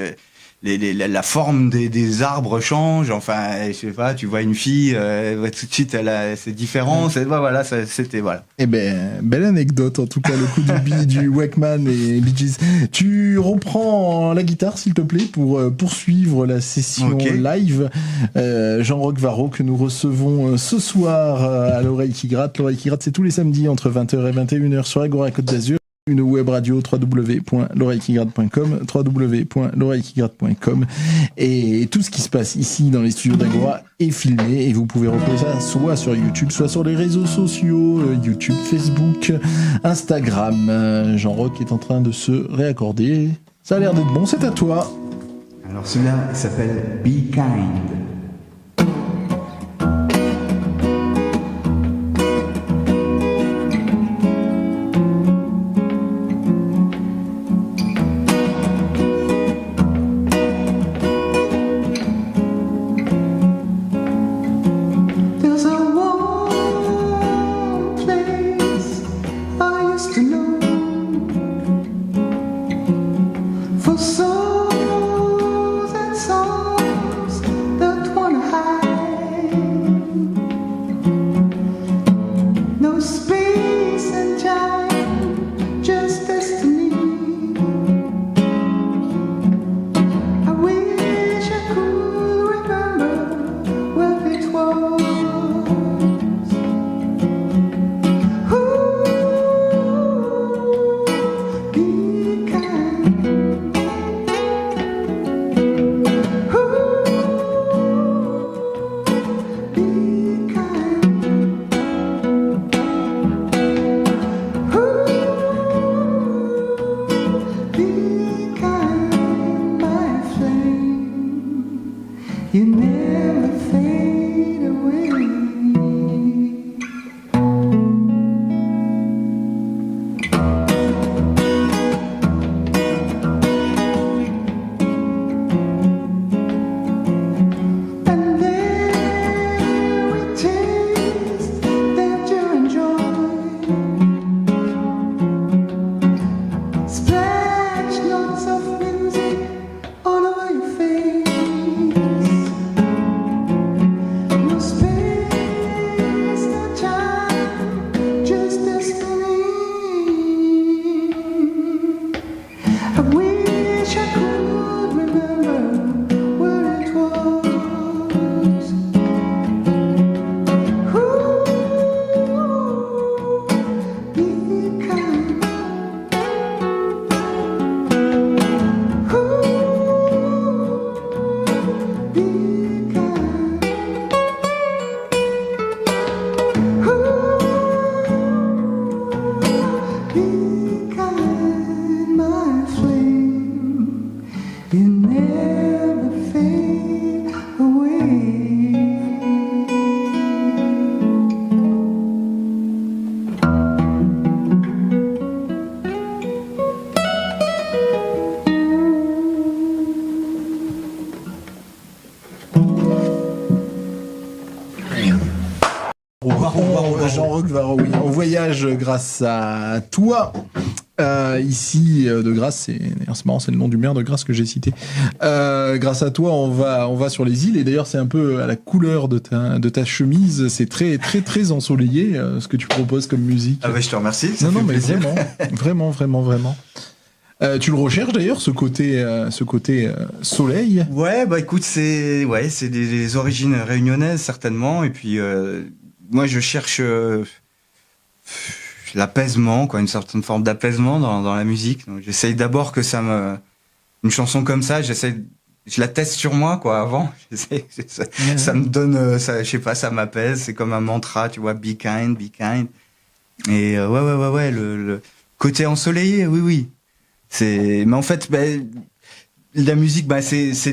[SPEAKER 3] La forme des arbres change, enfin, je sais pas, tu vois une fille, tout de suite, c'est différent, voilà, c'était, voilà.
[SPEAKER 1] Eh belle anecdote, en tout cas, le coup du Walkman et Bee Gees. Tu reprends la guitare, s'il te plaît, pour poursuivre la session live. Jean-Roch Varro, que nous recevons ce soir à l'Oreille qui gratte. L'Oreille qui gratte, c'est tous les samedis entre 20h et 21h sur Agora Côte d'Azur. Une web radio, www.l'oreillequigratte.com, www.l'oreillequigratte.com, et tout ce qui se passe ici dans les studios d'Agora est filmé, et vous pouvez retrouver ça soit sur YouTube, soit sur les réseaux sociaux, YouTube, Facebook, Instagram. Jean-Roch est en train de se réaccorder. Ça a l'air d'être bon, c'est à toi.
[SPEAKER 5] Alors celui-là, il s'appelle Be Kind. stars of music all over your face. No space, no time, just destiny. I wish I could remember where it was. Ooh, be kind. Ooh, be kind. Ooh, be kind, my flame. You never fade away.
[SPEAKER 1] Jean-Roch Varro, oui. On voyage grâce à toi. Ici, de Grasse, c'est marrant, c'est le nom du maire de Grasse que j'ai cité. Grâce à toi, on va sur les îles, et d'ailleurs, c'est un peu à la couleur de ta chemise. C'est très, très, très ensoleillé, ce que tu proposes comme musique.
[SPEAKER 3] Ah bah, je te remercie. Ça
[SPEAKER 1] Non,
[SPEAKER 3] fait
[SPEAKER 1] mais
[SPEAKER 3] plaisir.
[SPEAKER 1] vraiment. Tu le recherches d'ailleurs, ce côté soleil.
[SPEAKER 3] Ouais, bah écoute, c'est des origines réunionnaises certainement, et puis moi je cherche l'apaisement, quoi, une certaine forme d'apaisement dans la musique. Donc j'essaye d'abord que une chanson comme ça, je la teste sur moi, quoi, avant. Ça me donne, ça, je sais pas, ça m'apaise. C'est comme un mantra, tu vois, be kind, be kind. Et ouais, le côté ensoleillé, oui. Mais en fait, la musique, c'est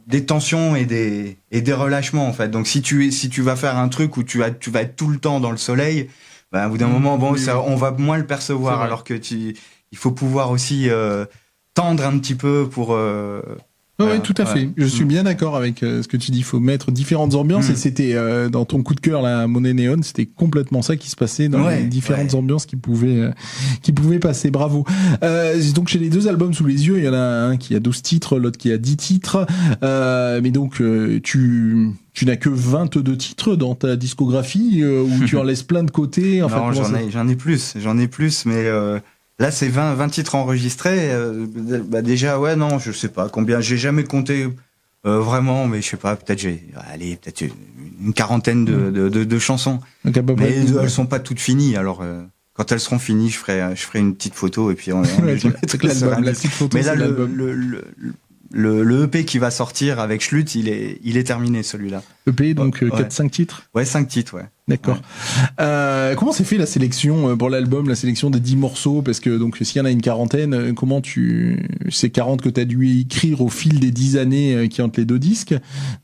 [SPEAKER 3] des tensions et des relâchements, en fait. Donc si tu vas faire un truc où tu vas être tout le temps dans le soleil, au bout d'un moment, on va moins le percevoir, alors que il faut pouvoir aussi tendre un petit peu pour.
[SPEAKER 1] Oui, tout à fait. Je suis bien d'accord avec ce que tu dis. Il faut mettre différentes ambiances, et c'était dans ton coup de cœur, la Monnaie Néon, c'était complètement ça qui se passait dans les différentes ambiances qui pouvaient passer. Bravo. Donc chez les deux albums sous les yeux, il y en a un qui a 12 titres, l'autre qui a 10 titres. Mais donc tu n'as que 22 titres dans ta discographie, ou tu en laisses plein de côté. Enfin,
[SPEAKER 3] non, j'en ai plus, mais là, c'est 20 titres enregistrés. Déjà, ouais, non, je sais pas combien. J'ai jamais compté vraiment, mais je sais pas. Peut-être une quarantaine de chansons.
[SPEAKER 1] Donc à peu
[SPEAKER 3] mais
[SPEAKER 1] près.
[SPEAKER 3] elles sont pas toutes finies. Alors, quand elles seront finies, je ferai une petite photo et puis on
[SPEAKER 1] c'est l'album, la petite photo.
[SPEAKER 3] Mais là,
[SPEAKER 1] c'est l'album.
[SPEAKER 3] le EP qui va sortir avec Schlut, il est terminé, celui-là.
[SPEAKER 1] EP, donc 4-5 titres.
[SPEAKER 3] Ouais, 5 titres, ouais.
[SPEAKER 1] D'accord.
[SPEAKER 3] Ouais.
[SPEAKER 1] Comment s'est fait la sélection pour l'album, la sélection des 10 morceaux? Parce que donc s'il y en a une quarantaine, ces 40 que tu as dû écrire au fil des 10 années qui entrent les deux disques.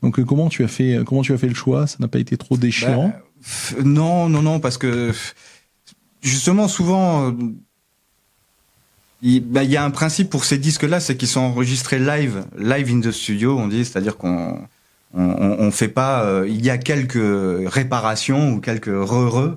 [SPEAKER 1] Donc comment tu as fait le choix? Ça n'a pas été trop déchirant?
[SPEAKER 3] Non, parce que justement souvent il y a un principe pour ces disques-là, c'est qu'ils sont enregistrés live in the studio, on dit, c'est-à-dire qu'on fait pas, il y a quelques réparations ou quelques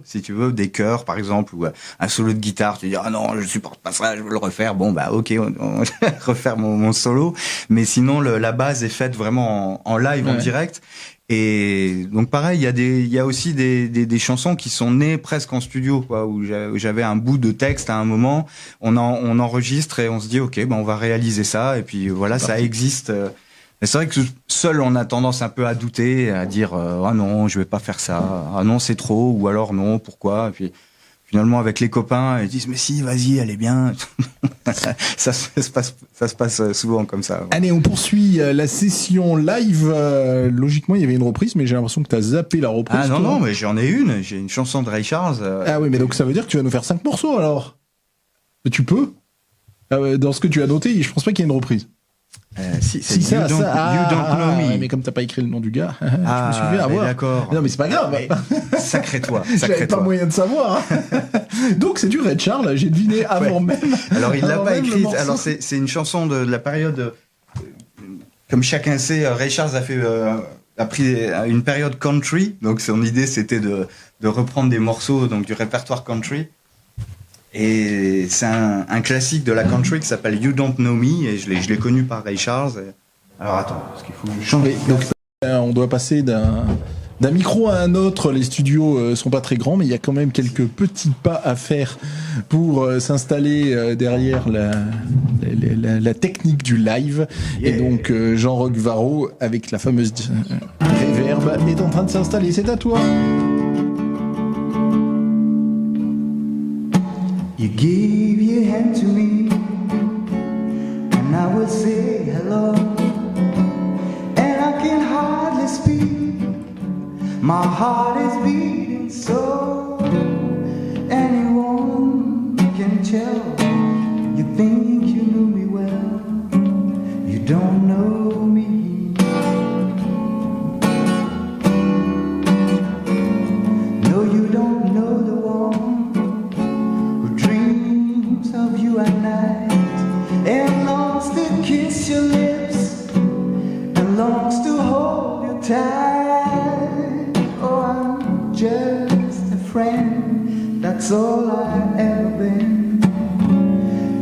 [SPEAKER 3] si tu veux, des chœurs par exemple, ou un solo de guitare, tu dis ah non, je supporte pas ça, je veux le refaire. Bon ok, on refaire mon solo, mais sinon la base est faite vraiment en live, en direct. Et donc pareil, il y a aussi des chansons qui sont nées presque en studio, quoi, où j'avais un bout de texte à un moment, on enregistre et on se dit ok, on va réaliser ça, et puis voilà, ça existe. Mais c'est vrai que seul, on a tendance un peu à douter, à dire ah non, je vais pas faire ça, ah non, c'est trop, ou alors non, pourquoi? Et puis finalement, avec les copains, ils disent mais si, vas-y, elle est bien. ça se passe souvent comme ça. Ouais.
[SPEAKER 1] Allez, on poursuit la session live. Logiquement, il y avait une reprise, mais j'ai l'impression que tu as zappé la reprise.
[SPEAKER 3] Ah non, mais j'en ai une. J'ai une chanson de Ray Charles.
[SPEAKER 1] Ah oui, mais donc ça veut dire que tu vas nous faire 5 morceaux alors. Tu peux. Dans ce que tu as noté, je pense pas qu'il y ait une reprise.
[SPEAKER 3] Si, c'est You Don't Know Me.
[SPEAKER 1] Ouais, mais comme t'as pas écrit le nom du gars, je me suis fait avoir.
[SPEAKER 3] D'accord.
[SPEAKER 1] Non, mais c'est pas grave.
[SPEAKER 3] Sacré-toi.
[SPEAKER 1] J'avais pas moyen de savoir. Donc c'est du Ray Charles, j'ai deviné avant même.
[SPEAKER 3] Alors il l'a pas écrite.
[SPEAKER 1] Alors
[SPEAKER 3] c'est une chanson de la période. Comme chacun sait, Ray Charles a pris une période country. Donc son idée c'était de reprendre des morceaux donc du répertoire country. Et c'est un classique de la country qui s'appelle You Don't Know Me, et je l'ai connu par Ray Charles. Alors attends, parce qu'il faut que je change.
[SPEAKER 1] Oui, donc on doit passer d'un micro à un autre. Les studios sont pas très grands, mais il y a quand même quelques petits pas à faire pour s'installer derrière la technique du live. Et donc Jean-Roch Varro, avec la fameuse reverb, est en train de s'installer. C'est à toi.
[SPEAKER 5] You gave your hand to me, and I will say hello, and I can hardly speak. My heart is beating so. Anyone can tell. You think you knew me well, you don't know me. No, you don't know the one who dreams of you at night and longs to kiss your lips and longs to hold you tight. Oh, I'm just a friend, that's all I've ever been.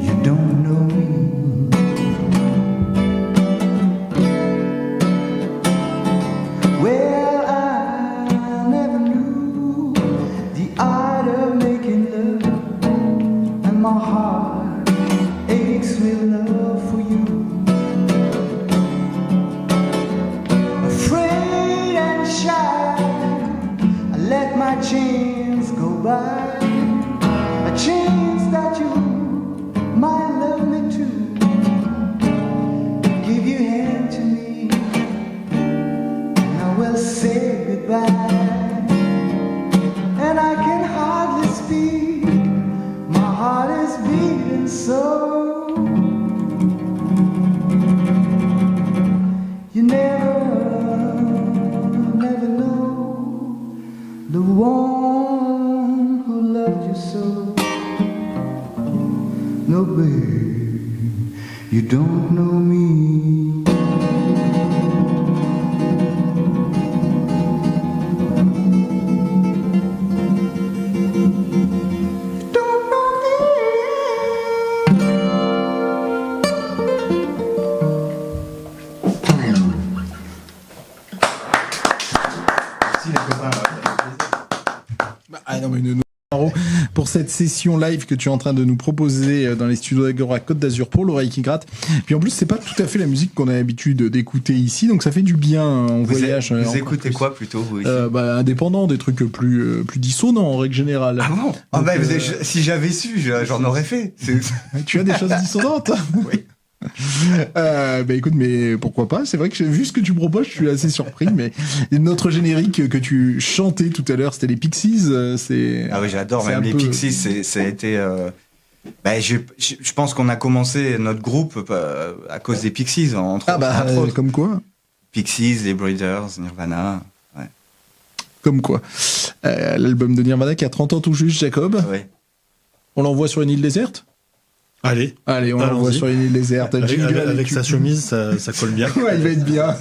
[SPEAKER 5] You don't know me. Well, I never knew the art of making love, and my heart aches with love for you. Afraid and shy, I let my chance go by. A chance that you might love me too. Give your hand to me, and I will say goodbye. And I can hardly speak, my heart is beating so. You never know the one who loved you so. No, babe, you don't know me. You don't know me.
[SPEAKER 3] Merci les copains.
[SPEAKER 1] Ah non, mais pour cette session live que tu es en train de nous proposer dans les studios d'Agora Côte d'Azur pour l'oreille qui gratte. Puis en plus, c'est pas tout à fait la musique qu'on a l'habitude d'écouter ici, donc ça fait du bien en voyage.
[SPEAKER 3] Vous écoutez quoi plutôt vous ici
[SPEAKER 1] Indépendant, des trucs plus dissonants en règle générale.
[SPEAKER 3] Ah bon? Ah
[SPEAKER 1] Donc,
[SPEAKER 3] bah, si j'avais su, j'en aurais fait.
[SPEAKER 1] Tu as des choses dissonantes?
[SPEAKER 3] Oui.
[SPEAKER 1] Écoute, mais pourquoi pas? C'est vrai que vu ce que tu proposes, je suis assez surpris. Mais notre générique que tu chantais tout à l'heure, c'était les Pixies.
[SPEAKER 3] Ah oui, j'adore. Même les Pixies, ça a été. Je pense qu'on a commencé notre groupe à cause des Pixies, entre autres.
[SPEAKER 1] Comme quoi?
[SPEAKER 3] Pixies, les Breeders, Nirvana. Ouais.
[SPEAKER 1] Comme quoi? L'album de Nirvana qui a 30 ans tout juste, Jacob.
[SPEAKER 3] Ouais.
[SPEAKER 1] On l'envoie sur une île déserte?
[SPEAKER 2] Allez,
[SPEAKER 1] on l'envoie sur une île déserte.
[SPEAKER 2] Avec sa chemise, ça colle bien.
[SPEAKER 1] Ouais, il va être bien.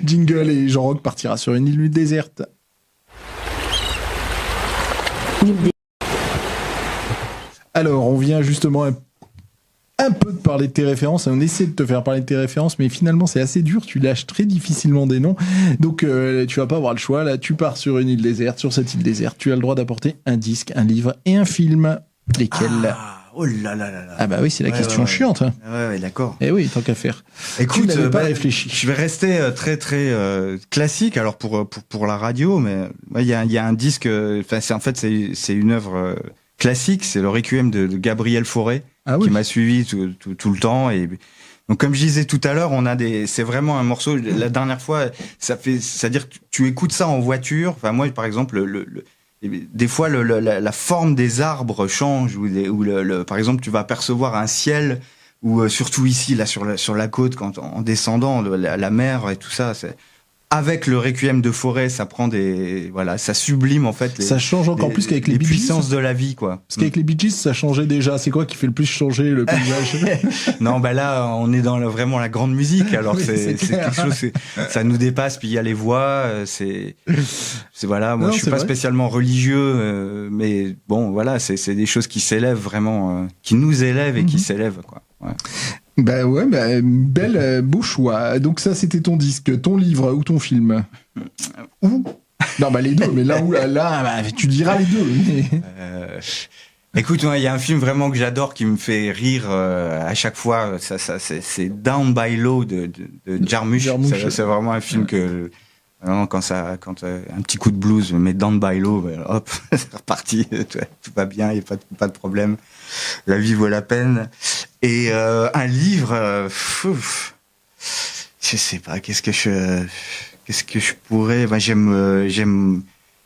[SPEAKER 1] Jingle et Jean-Roch partira sur une île déserte. Alors, on vient justement un peu de parler de tes références, et on essaie de te faire parler de tes références, mais finalement c'est assez dur, tu lâches très difficilement des noms, donc tu vas pas avoir le choix, là tu pars sur une île déserte, sur cette île déserte, tu as le droit d'apporter un disque, un livre et un film, lesquels...
[SPEAKER 3] Oh là là là là.
[SPEAKER 1] Ah bah oui, c'est la question chiante.
[SPEAKER 3] Ouais, d'accord.
[SPEAKER 1] Eh oui, tant qu'à faire.
[SPEAKER 3] Écoute,
[SPEAKER 1] tu n'avais pas réfléchi.
[SPEAKER 3] Je vais rester très très classique alors pour la radio, mais il y a un disque, c'est une œuvre classique, c'est le Requiem de Gabriel Fauré qui m'a suivi tout le temps. Et donc comme je disais tout à l'heure, c'est vraiment un morceau. La dernière fois, c'est-à-dire que tu écoutes ça en voiture. Enfin moi par exemple des fois, la forme des arbres change, par exemple, tu vas apercevoir un ciel, ou surtout ici, là, sur la côte, quand en descendant, la mer et tout ça, avec le Requiem de Fauré, ça prend ça sublime en fait.
[SPEAKER 1] Ça change encore plus qu'avec les Bee Gees.
[SPEAKER 3] puissances de la vie, quoi.
[SPEAKER 1] Parce qu'avec les Bee Gees, ça changeait déjà. C'est quoi qui fait le plus changer le paysage?
[SPEAKER 3] Non, là, on est dans vraiment la grande musique. Alors
[SPEAKER 1] Oui,
[SPEAKER 3] c'est quelque chose, ça nous dépasse. Puis il y a les voix. C'est voilà. Moi,
[SPEAKER 1] Non,
[SPEAKER 3] je suis
[SPEAKER 1] c'est
[SPEAKER 3] pas
[SPEAKER 1] vrai.
[SPEAKER 3] spécialement religieux, mais bon, voilà, c'est des choses qui s'élèvent vraiment, qui nous élèvent et qui s'élèvent, quoi. Ouais.
[SPEAKER 1] Bah ouais, beau choix. Donc ça, c'était ton disque, ton livre ou ton film?
[SPEAKER 3] Où
[SPEAKER 1] Non, les deux. Mais là, tu diras les deux. Mais...
[SPEAKER 3] Écoute, il y a un film vraiment que j'adore qui me fait rire à chaque fois. C'est Down by Law de Jarmusch. C'est vraiment un film que vraiment, quand un petit coup de blues me met Down by Law, hop, c'est reparti. Tout va bien, il y a pas de problème. La vie vaut la peine. Et un livre, je sais pas, qu'est-ce que je pourrais.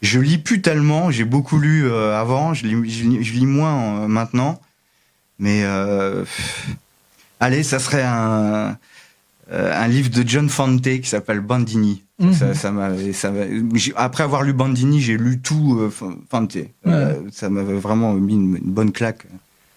[SPEAKER 3] Je lis plus tellement. J'ai beaucoup lu avant. Je lis moins maintenant. Mais allez, ça serait un livre de John Fante qui s'appelle Bandini. Après avoir lu Bandini, j'ai lu tout Fante. Ça m'avait vraiment mis une bonne claque.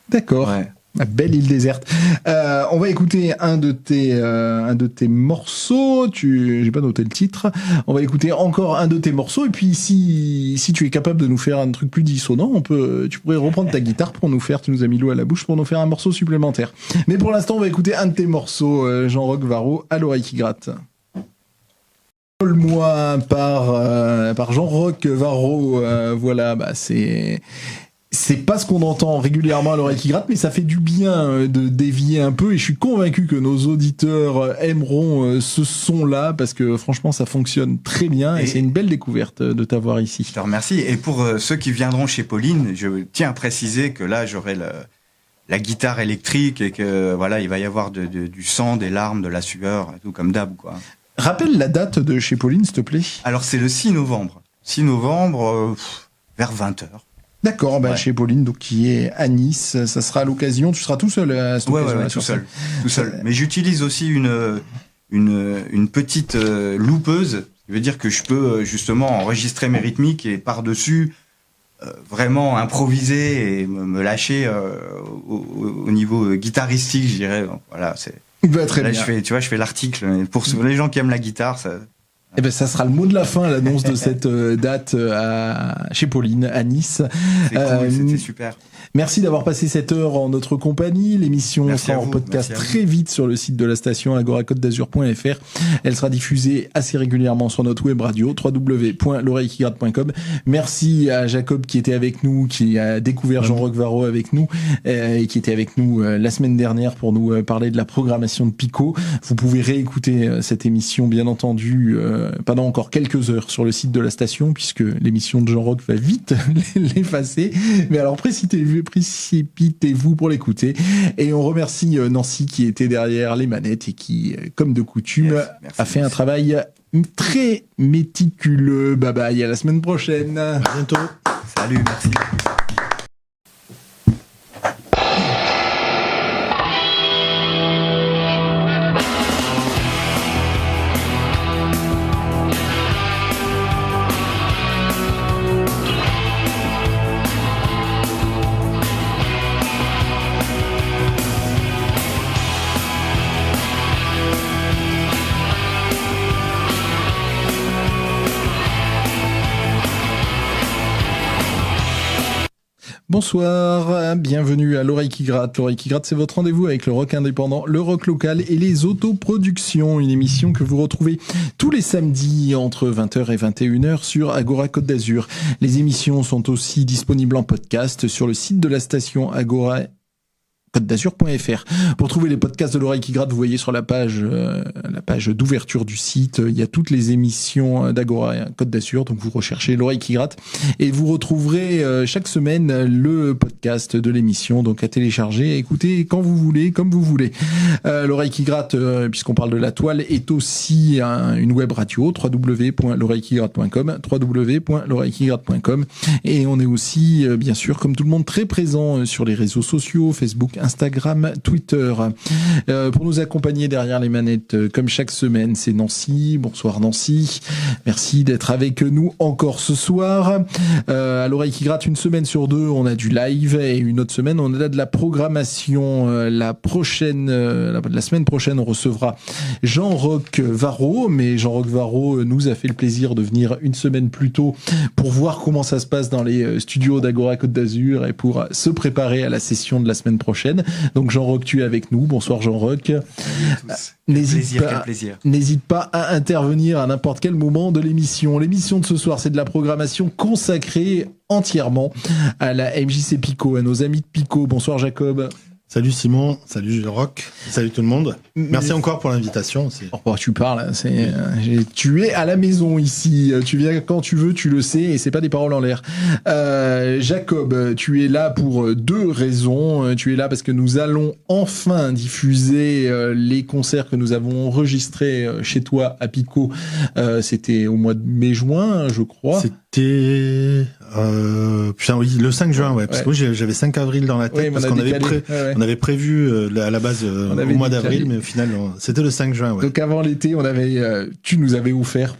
[SPEAKER 1] D'accord.
[SPEAKER 3] Ouais.
[SPEAKER 1] La belle île déserte. On va écouter un de tes morceaux. J'ai pas noté le titre. On va écouter encore un de tes morceaux. Et puis, si tu es capable de nous faire un truc plus dissonant, tu pourrais reprendre ta guitare pour nous faire, tu nous as mis l'eau à la bouche pour nous faire un morceau supplémentaire. Mais pour l'instant, on va écouter un de tes morceaux, Jean-Roch Varro, à l'oreille qui gratte. Moi par Jean-Roch Varro, voilà, c'est pas ce qu'on entend régulièrement à l'oreille qui gratte, mais ça fait du bien de dévier un peu, et je suis convaincu que nos auditeurs aimeront ce son-là, parce que franchement ça fonctionne très bien, et c'est une belle découverte de t'avoir ici.
[SPEAKER 3] Je te remercie. Et pour ceux qui viendront chez Pauline, je tiens à préciser que là j'aurai la guitare électrique, et que voilà, il va y avoir du sang, des larmes, de la sueur, tout comme d'hab, quoi.
[SPEAKER 1] Rappelle la date de chez Pauline, s'il te plaît.
[SPEAKER 3] Alors c'est le 6 novembre. 6 novembre, vers 20h.
[SPEAKER 1] D'accord, chez Pauline, donc qui est à Nice, ça sera à l'occasion. Tu seras tout seul à cette occasion-là,
[SPEAKER 3] tout seul. Mais j'utilise aussi une petite loupeuse, ce qui veut dire que je peux justement enregistrer mes rythmiques et par-dessus vraiment improviser et me lâcher au niveau guitaristique, je dirais. Voilà, c'est.
[SPEAKER 1] Très bien.
[SPEAKER 3] Je fais l'article. Pour les gens qui aiment la guitare, ça.
[SPEAKER 1] Ça sera le mot de la fin, l'annonce de cette date chez Pauline, à Nice.
[SPEAKER 3] C'est cool, c'était super.
[SPEAKER 1] Merci d'avoir passé cette heure en notre compagnie. L'émission sera en podcast très vite sur le site de la station agoracote-d'azur.fr. Elle sera diffusée assez régulièrement sur notre web radio www.l'oreillequigratte.com. Merci à Jacob qui était avec nous, qui a découvert Jean-Roch Varro avec nous et qui était avec nous la semaine dernière pour nous parler de la programmation de Pico. Vous pouvez réécouter cette émission, bien entendu, pendant encore quelques heures sur le site de la station, puisque l'émission de Jean-Roch va vite l'effacer. Mais alors précipitez-vous pour l'écouter. Et on remercie Nancy qui était derrière les manettes et qui, comme de coutume, a fait un travail très méticuleux. Bye bye, à la semaine prochaine.
[SPEAKER 2] À bientôt.
[SPEAKER 3] Salut, merci.
[SPEAKER 1] Bonsoir, bienvenue à l'oreille qui gratte. L'oreille qui gratte, c'est votre rendez-vous avec le rock indépendant, le rock local et les autoproductions. Une émission que vous retrouvez tous les samedis entre 20h et 21h sur Agora Côte d'Azur. Les émissions sont aussi disponibles en podcast sur le site de la station Agora côte-d'azur.fr. Pour trouver les podcasts de l'oreille qui gratte, vous voyez sur la page d'ouverture du site, il y a toutes les émissions d'Agora Côte d'Azur, donc vous recherchez l'oreille qui gratte et vous retrouverez chaque semaine le podcast de l'émission, donc à télécharger, à écouter quand vous voulez, comme vous voulez. L'oreille qui gratte, puisqu'on parle de la toile, est aussi une web radio, www.l'oreillequigratte.com, www.l'oreillequigratte.com, et on est aussi, bien sûr, comme tout le monde, très présent sur les réseaux sociaux, Facebook, Instagram, Twitter. Pour nous accompagner derrière les manettes, comme chaque semaine, c'est Nancy. Bonsoir Nancy. Merci d'être avec nous encore ce soir. À l'oreille qui gratte, une semaine sur deux, on a du live et une autre semaine, on a de la programmation. La semaine prochaine, on recevra Jean-Roch Varro, mais Jean-Roch Varro nous a fait le plaisir de venir une semaine plus tôt pour voir comment ça se passe dans les studios d'Agora Côte d'Azur et pour se préparer à la session de la semaine prochaine. Donc Jean-Roch, tu es avec nous. Bonsoir Jean-Roch.
[SPEAKER 3] Salut à tous. N'hésite
[SPEAKER 1] pas à intervenir à n'importe quel moment de l'émission. L'émission de ce soir, c'est de la programmation consacrée entièrement à la MJC Pico, à nos amis de Pico. Bonsoir Jacob.
[SPEAKER 2] Salut Simon, salut Rock, salut tout le monde. Merci encore pour l'invitation.
[SPEAKER 1] Oh, tu parles, tu es à la maison ici. Tu viens quand tu veux, tu le sais, et c'est pas des paroles en l'air. Jacob, tu es là pour deux raisons. Tu es là parce que nous allons enfin diffuser les concerts que nous avons enregistrés chez toi à Pico. C'était au mois de mai-juin, je crois.
[SPEAKER 2] C'était le 5 juin, ouais, parce que j'avais 5 avril dans la tête, parce qu'on on avait prévu à la base au mois d'avril, mais au final c'était le 5 juin. Ouais.
[SPEAKER 1] Donc avant l'été, tu nous avais offert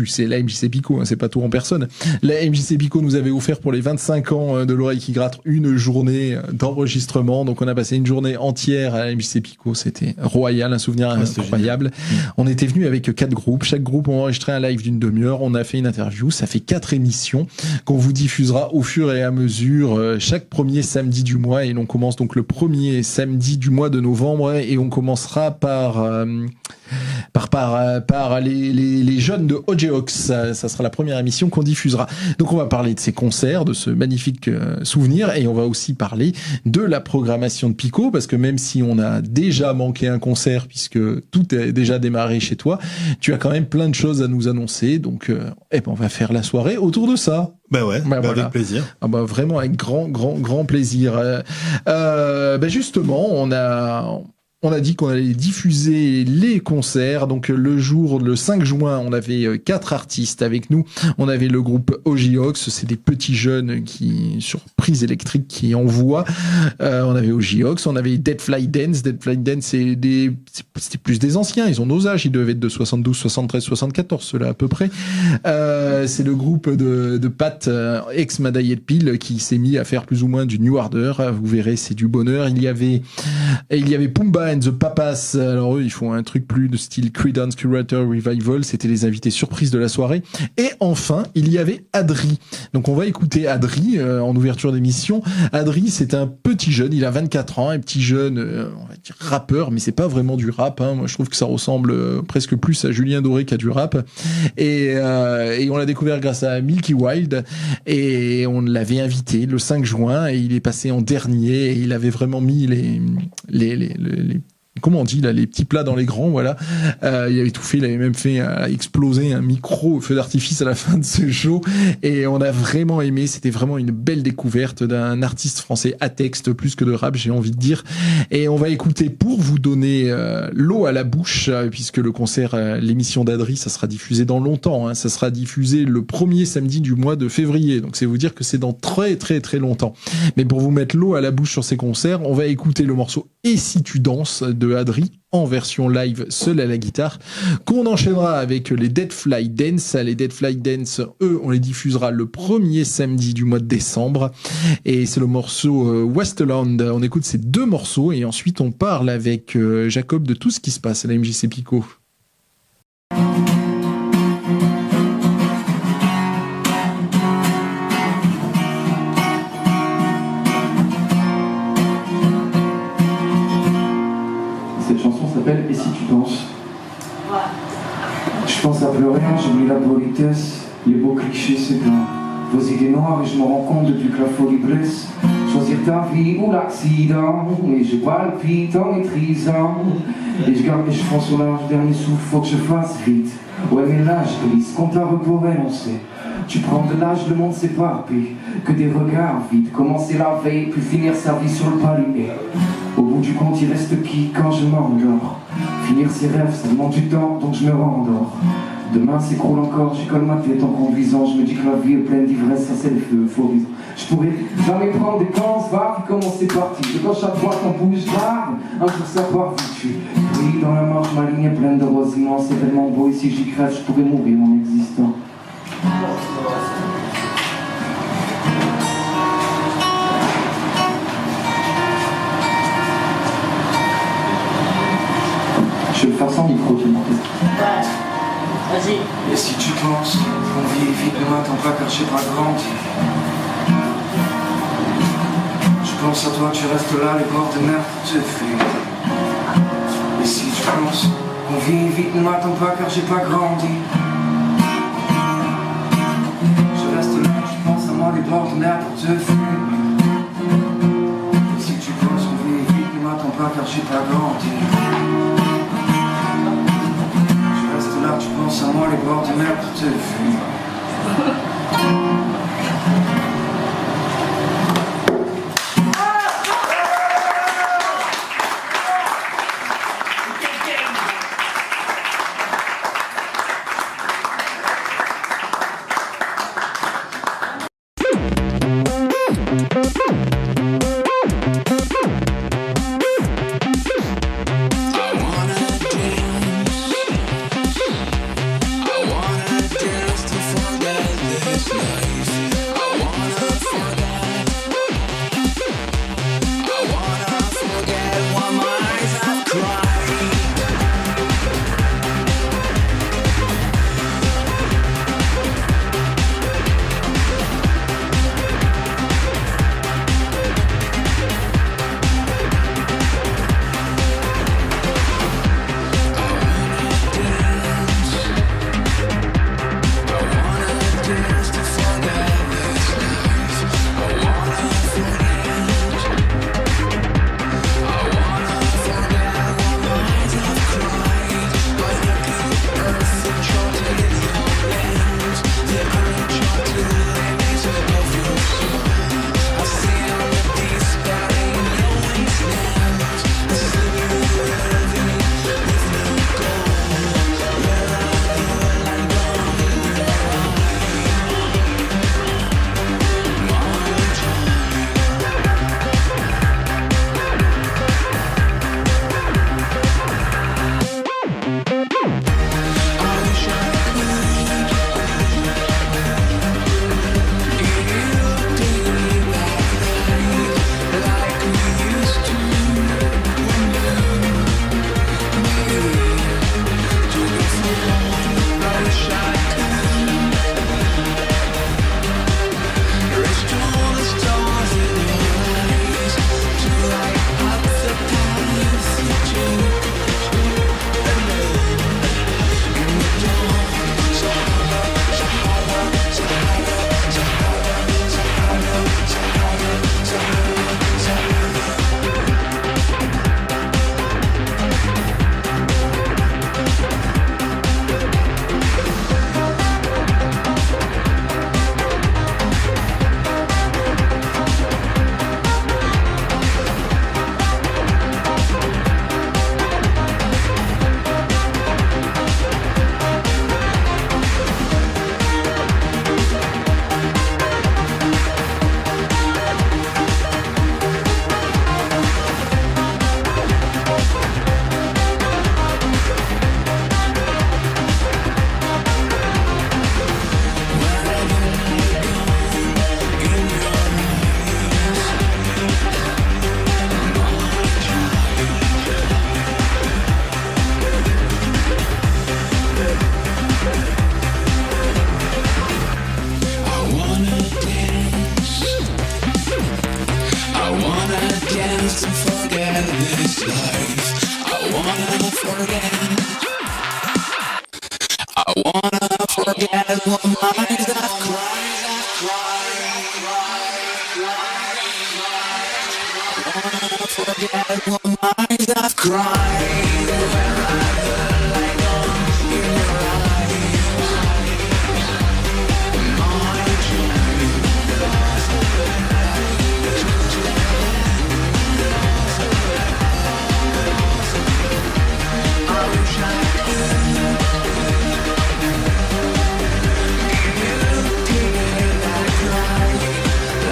[SPEAKER 1] c'est la MJC Pico, c'est pas tout en personne. La MJC Pico nous avait offert pour les 25 ans de l'oreille qui gratte une journée d'enregistrement. Donc on a passé une journée entière à la MJC Pico, c'était royal, un souvenir incroyable. On était venu avec 4 groupes, chaque groupe a enregistré un live d'une demi-heure, on a fait une interview, ça fait 4 émissions qu'on vous diffusera au fur et à mesure chaque premier samedi du mois, et l'on commence donc le premier samedi du mois de novembre et on commencera par les jeunes de Ojeox. Ça sera la première émission qu'on diffusera. Donc on va parler de ces concerts, de ce magnifique souvenir, et on va aussi parler de la programmation de Pico, parce que même si on a déjà manqué un concert puisque tout est déjà démarré chez toi, tu as quand même plein de choses à nous annoncer. Donc on va faire la soirée autour de ça.
[SPEAKER 2] Voilà. Avec plaisir.
[SPEAKER 1] Vraiment avec grand plaisir. Justement, on a dit qu'on allait diffuser les concerts. Donc le 5 juin, on avait 4 artistes avec nous. On avait le groupe Ojeox, c'est des petits jeunes sur prise électrique qui envoient. On avait Ojeox, on avait Dead Fly Dance. Dead Fly Dance, c'était plus des anciens, ils ont nos âges, ils devaient être de 72, 73, 74, ceux-là à peu près. C'est le groupe de Pat, ex-Madaille de Pile, qui s'est mis à faire plus ou moins du New Order. Vous verrez, c'est du bonheur. Il y avait Pumba and the Papas. Alors eux, ils font un truc plus de style Creedence Curator Revival. C'était les invités surprises de la soirée. Et enfin, il y avait Adri. Donc on va écouter Adri en ouverture d'émission. Adri, c'est un petit jeune. Il a 24 ans, un petit jeune, on va dire rappeur, mais c'est pas vraiment du rap. Moi, je trouve que ça ressemble presque plus à Julien Doré qu'à du rap. Et on l'a découvert grâce à Milky Wild. Et on l'avait invité le 5 juin et il est passé en dernier. Et il avait vraiment mis comment on dit là, les petits plats dans les grands, voilà. Il avait tout fait, il avait même fait exploser un micro au feu d'artifice à la fin de ce show, et on a vraiment aimé. C'était vraiment une belle découverte d'un artiste français à texte plus que de rap, j'ai envie de dire. Et on va écouter, pour vous donner l'eau à la bouche, puisque le concert, l'émission d'Adri, ça sera diffusé dans longtemps, ça sera diffusé le premier samedi du mois de février, donc c'est vous dire que c'est dans très très très longtemps. Mais pour vous mettre l'eau à la bouche sur ces concerts, on va écouter le morceau Et si tu danses de Adri en version live seul à la guitare, qu'on enchaînera avec les Dead Fly Dance. Les Dead Fly Dance, eux, on les diffusera le premier samedi du mois de décembre, et c'est le morceau Westland. On écoute ces 2 morceaux et ensuite on parle avec Jacob de tout ce qui se passe à la MJC Pico.
[SPEAKER 5] Et si tu danses? Je pense à plus rien, j'oublie la politesse, les beaux clichés s'éteignent. Vos idées noires et je me rends compte depuis que la folie blesse. Choisir ta vie ou l'accident, et je palpite en maîtrisant. Et je garde mes cheveux sur l'âge, dernier souffle, faut que je fasse vite. Ouais mais là je glisse, compte à rebours énoncé. Tu prends de l'âge, le monde s'éparpille, que des regards vides. Commencer la veille, puis finir sa vie sur le palier. Au bout du compte, il reste qui quand je m'endors? Finir ses rêves, ça demande du temps, donc je me rendors. Demain s'écroule encore, j'y colle ma tête en conduisant. Je me dis que la vie est pleine d'ivresse, ça c'est le feu, euphorisant. Je pourrais jamais prendre des gants, va, puis comment c'est parti. De gauche à droite, on bouge grave, un jour ça part foutu. Oui, dans la marche, ma ligne est pleine de roses immenses. C'est tellement beau, ici j'y crève, je pourrais mourir en existant. Je vais le faire sans micro, tu m'en fais.
[SPEAKER 7] Ouais, vas-y.
[SPEAKER 5] Et si tu penses qu'on vit vite, ne m'attends pas car j'ai pas grandi. Je pense à toi, tu restes là, les bords de mer te fuient. Et si tu penses qu'on vit vite, ne m'attends pas car j'ai pas grandi. Je reste là, je pense à moi, les bords de mer te fuient. Et si tu penses qu'on vit vite, ne m'attends pas car j'ai pas grandi. Tu penses à moi, les bords de mer te fuient.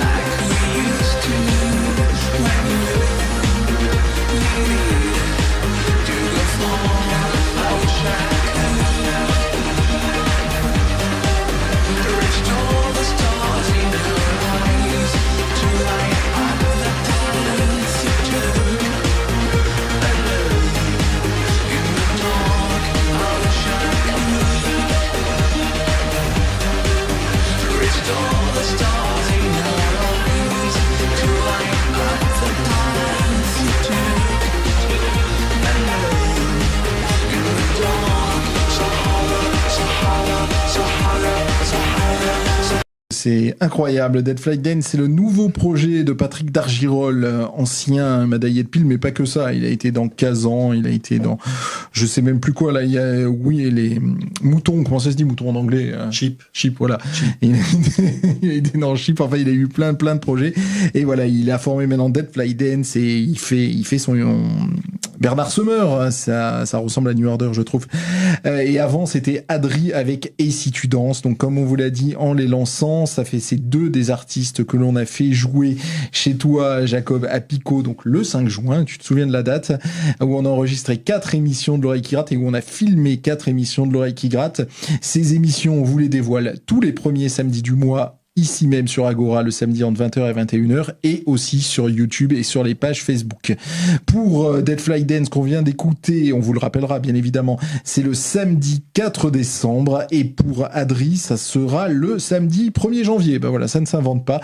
[SPEAKER 6] Like
[SPEAKER 1] c'est incroyable. Dead Flight Dance, c'est le nouveau projet de Patrick Dargirol, ancien médaillé de pile, mais pas que ça. Il a été dans Kazan, il a été dans, je sais même plus quoi, là, il y a, oui, les moutons, comment ça se dit, moutons en anglais? Sheep, voilà. Il a été dans Sheep, enfin, il a eu plein de projets. Et voilà, il a formé maintenant Dead Flight Dance et il fait son Bernard Summer, ça ressemble à New Order, je trouve. Et avant, c'était Adri avec Et si tu danses. Donc, comme on vous l'a dit, en les lançant, ça fait ces deux des artistes que l'on a fait jouer chez toi, Jacob, à Pico, donc le 5 juin, tu te souviens de la date, où on a enregistré 4 émissions de l'Oreille qui gratte et où on a filmé 4 émissions de l'Oreille qui gratte. Ces émissions, on vous les dévoile tous les premiers samedis du mois, ici même sur Agora, le samedi entre 20h et 21h, et aussi sur YouTube et sur les pages Facebook. Pour Dead Flight Dance qu'on vient d'écouter, on vous le rappellera bien évidemment, c'est le samedi 4 décembre, et pour Adri, ça sera le samedi 1er janvier. Ben voilà, ça ne s'invente pas.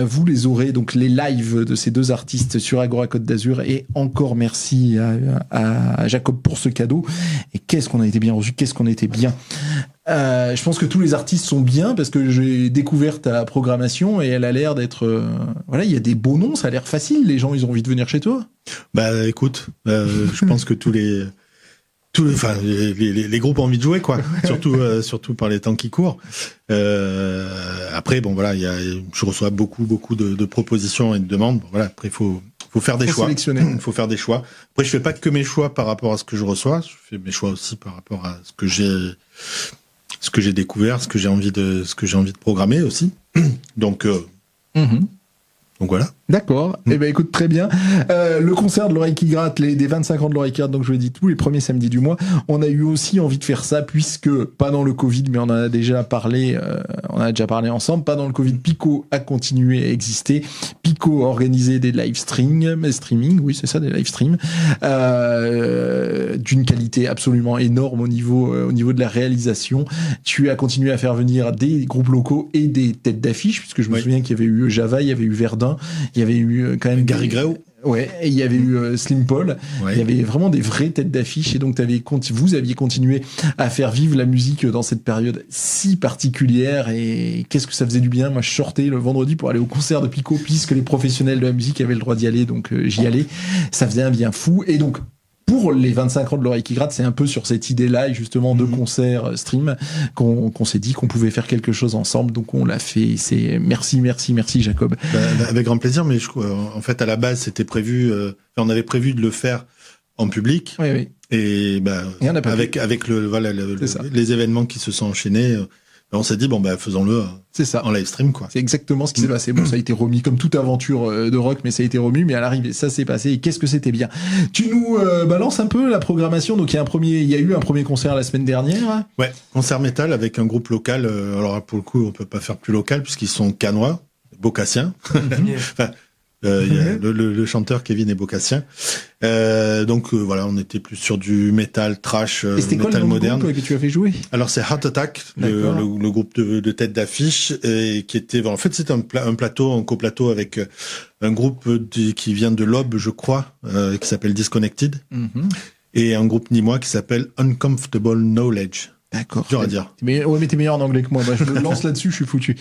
[SPEAKER 1] Vous les aurez, donc les lives de ces deux artistes sur Agora Côte d'Azur, et encore merci à Jacob pour ce cadeau. Et qu'est-ce qu'on a été bien reçu, qu'est-ce qu'on a été bien. Je pense que tous les artistes sont bien parce que j'ai découvert ta programmation et elle a l'air d'être... voilà, il y a des beaux noms, ça a l'air facile. Les gens, ils ont envie de venir chez toi. Bah
[SPEAKER 2] écoute, je pense que tous les groupes ont envie de jouer, quoi. Surtout par les temps qui courent. Après, bon voilà, je reçois beaucoup de propositions et de demandes. Bon, voilà, après il faut faire des choix. Il faut faire des choix. Après, je fais pas que mes choix par rapport à ce que je reçois. Je fais mes choix aussi par rapport à ce que j'ai découvert, ce que j'ai envie de programmer aussi. Donc voilà.
[SPEAKER 1] D'accord. Eh ben écoute, très bien. Le concert de l'Oreille qui gratte, des 25 ans de l'Oreille qui gratte, donc je l'ai dit, tous les premiers samedis du mois. On a eu aussi envie de faire ça, puisque, pas dans le Covid, mais on en a déjà parlé, ensemble, pas dans le Covid, Pico a continué à exister. Pico a organisé des live streaming, oui, c'est ça, des live streams, d'une qualité absolument énorme au niveau de la réalisation. Tu as continué à faire venir des groupes locaux et des têtes d'affiche, puisque je me souviens qu'il y avait eu Java, il y avait eu Verdun, il y avait eu quand même
[SPEAKER 2] Gary Grau.
[SPEAKER 1] Ouais, et il y avait eu Slim Paul. Ouais. Il y avait vraiment des vraies têtes d'affiche, et donc vous aviez continué à faire vivre la musique dans cette période si particulière, et qu'est-ce que ça faisait du bien. Moi, je sortais le vendredi pour aller au concert de Pico, puisque les professionnels de la musique avaient le droit d'y aller, donc j'y allais. Ça faisait un bien fou. Et donc, pour les 25 ans de l'Oreille qui gratte, c'est un peu sur cette idée-là, justement, de concert stream, qu'on s'est dit qu'on pouvait faire quelque chose ensemble. Donc, on l'a fait. C'est merci, Jacob.
[SPEAKER 2] Avec grand plaisir, mais en fait, à la base, c'était prévu, on avait prévu de le faire en public.
[SPEAKER 1] Oui.
[SPEAKER 2] Et avec les événements qui se sont enchaînés, on s'est dit, faisons-le en live stream, quoi.
[SPEAKER 1] C'est exactement ce qui s'est passé. Bon, ça a été remis comme toute aventure de rock, mais ça a été remis, mais à l'arrivée, ça s'est passé. Et qu'est-ce que c'était bien. Tu nous balances un peu la programmation. Donc, il y a eu un premier concert la semaine dernière.
[SPEAKER 2] Ouais, concert métal avec un groupe local. Alors, pour le coup, on peut pas faire plus local puisqu'ils sont canois, beaucassiens. Enfin, il y a le chanteur Kevin est beaucassien. Donc voilà, on était plus sur du métal trash, métal moderne.
[SPEAKER 1] Groupe que tu as fait jouer?
[SPEAKER 2] Alors c'est Heart Attack, le groupe de tête d'affiche, et qui était, en fait, c'était un coplateau avec un groupe qui vient de l'Aube, je crois, qui s'appelle Disconnected, et un groupe nîmois qui s'appelle Uncomfortable Knowledge.
[SPEAKER 1] D'accord.
[SPEAKER 2] Dur à dire.
[SPEAKER 1] Mais t'es meilleur en anglais que moi. Je me lance là-dessus, je suis foutu.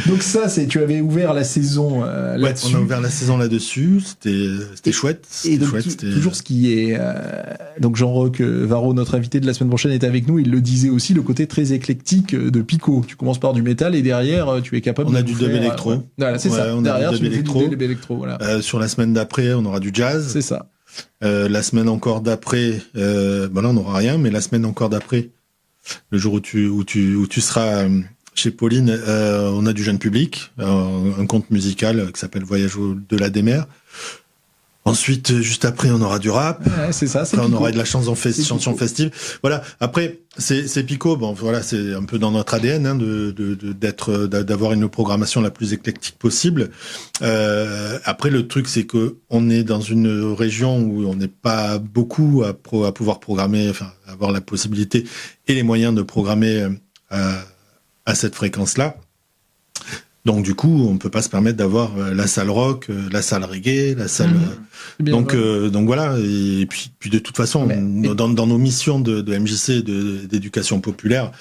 [SPEAKER 1] Donc ça, tu avais ouvert la saison là-dessus.
[SPEAKER 2] On a ouvert la saison là-dessus. C'était chouette.
[SPEAKER 1] C'était chouette. Toujours ce qui est donc Jean-Roch Varro, notre invité de la semaine prochaine, est avec nous. Il le disait aussi, le côté très éclectique de Pico. Tu commences par du métal et derrière, tu es capable.
[SPEAKER 2] On a du dub électro.
[SPEAKER 1] Voilà, c'est ça. Derrière, tu fais du dub électro. Voilà.
[SPEAKER 2] Sur la semaine d'après, on aura du jazz.
[SPEAKER 1] C'est ça.
[SPEAKER 2] La semaine encore d'après, là, on n'aura rien, mais la semaine encore d'après. Le jour où tu seras chez Pauline, on a du jeune public, un conte musical qui s'appelle Voyage au-delà des mers. Ensuite, juste après, on aura du rap.
[SPEAKER 1] Ouais, c'est ça.
[SPEAKER 2] Après, on aura de la chanson festive. Voilà. Après, c'est Pico. Bon, voilà, c'est un peu dans notre ADN, d'avoir une programmation la plus éclectique possible. Après, le truc, c'est que on est dans une région où on n'est pas beaucoup à pouvoir programmer, enfin, avoir la possibilité et les moyens de programmer à cette fréquence-là. Donc du coup, on peut pas se permettre d'avoir la salle rock, la salle reggae, la salle. Donc voilà. Et puis de toute façon, dans nos missions de MJC d'éducation populaire,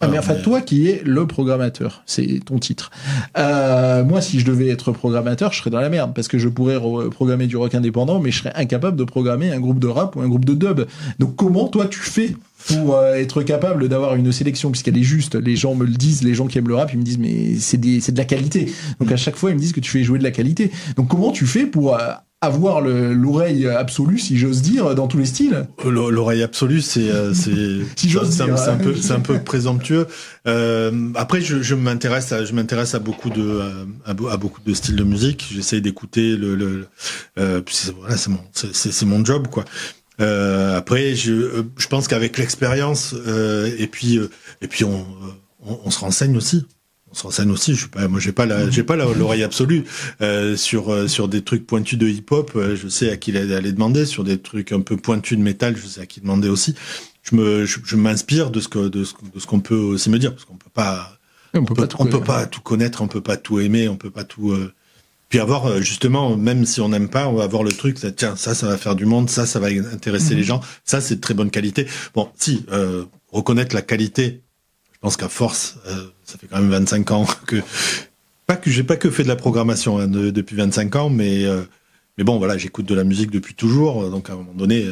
[SPEAKER 1] Ah, mais enfin, toi qui es le programmateur, c'est ton titre. Moi, si je devais être programmateur, je serais dans la merde, parce que je pourrais programmer du rock indépendant, mais je serais incapable de programmer un groupe de rap ou un groupe de dub. Donc comment, toi, tu fais pour être capable d'avoir une sélection, puisqu'elle est juste, les gens me le disent, les gens qui aiment le rap, ils me disent, mais c'est de la qualité. Donc à chaque fois, ils me disent que tu fais jouer de la qualité. Donc comment tu fais pour avoir l'oreille absolue, si j'ose dire, dans tous les styles?
[SPEAKER 2] L'oreille absolue, c'est un peu présomptueux. Après, je m'intéresse à beaucoup de styles de musique. J'essaie d'écouter c'est mon job, quoi. Après, je pense qu'avec l'expérience et puis on se renseigne aussi. J'ai pas l'oreille absolue sur des trucs pointus de hip-hop. Je sais à qui aller demander. Sur des trucs un peu pointus de métal, je sais à qui demander aussi. Je m'inspire de ce qu'on peut aussi me dire, parce qu'on peut pas tout connaître, on peut pas tout aimer, on peut pas tout. Puis avoir justement, même si on n'aime pas, on va avoir le truc. Tiens, ça va faire du monde, ça va intéresser les gens. Ça, c'est de très bonne qualité. Bon, si reconnaître la qualité. Je pense qu'à force, ça fait quand même 25 ans que j'ai pas que fait de la programmation depuis 25 ans, mais bon, voilà, j'écoute de la musique depuis toujours, donc à un moment donné,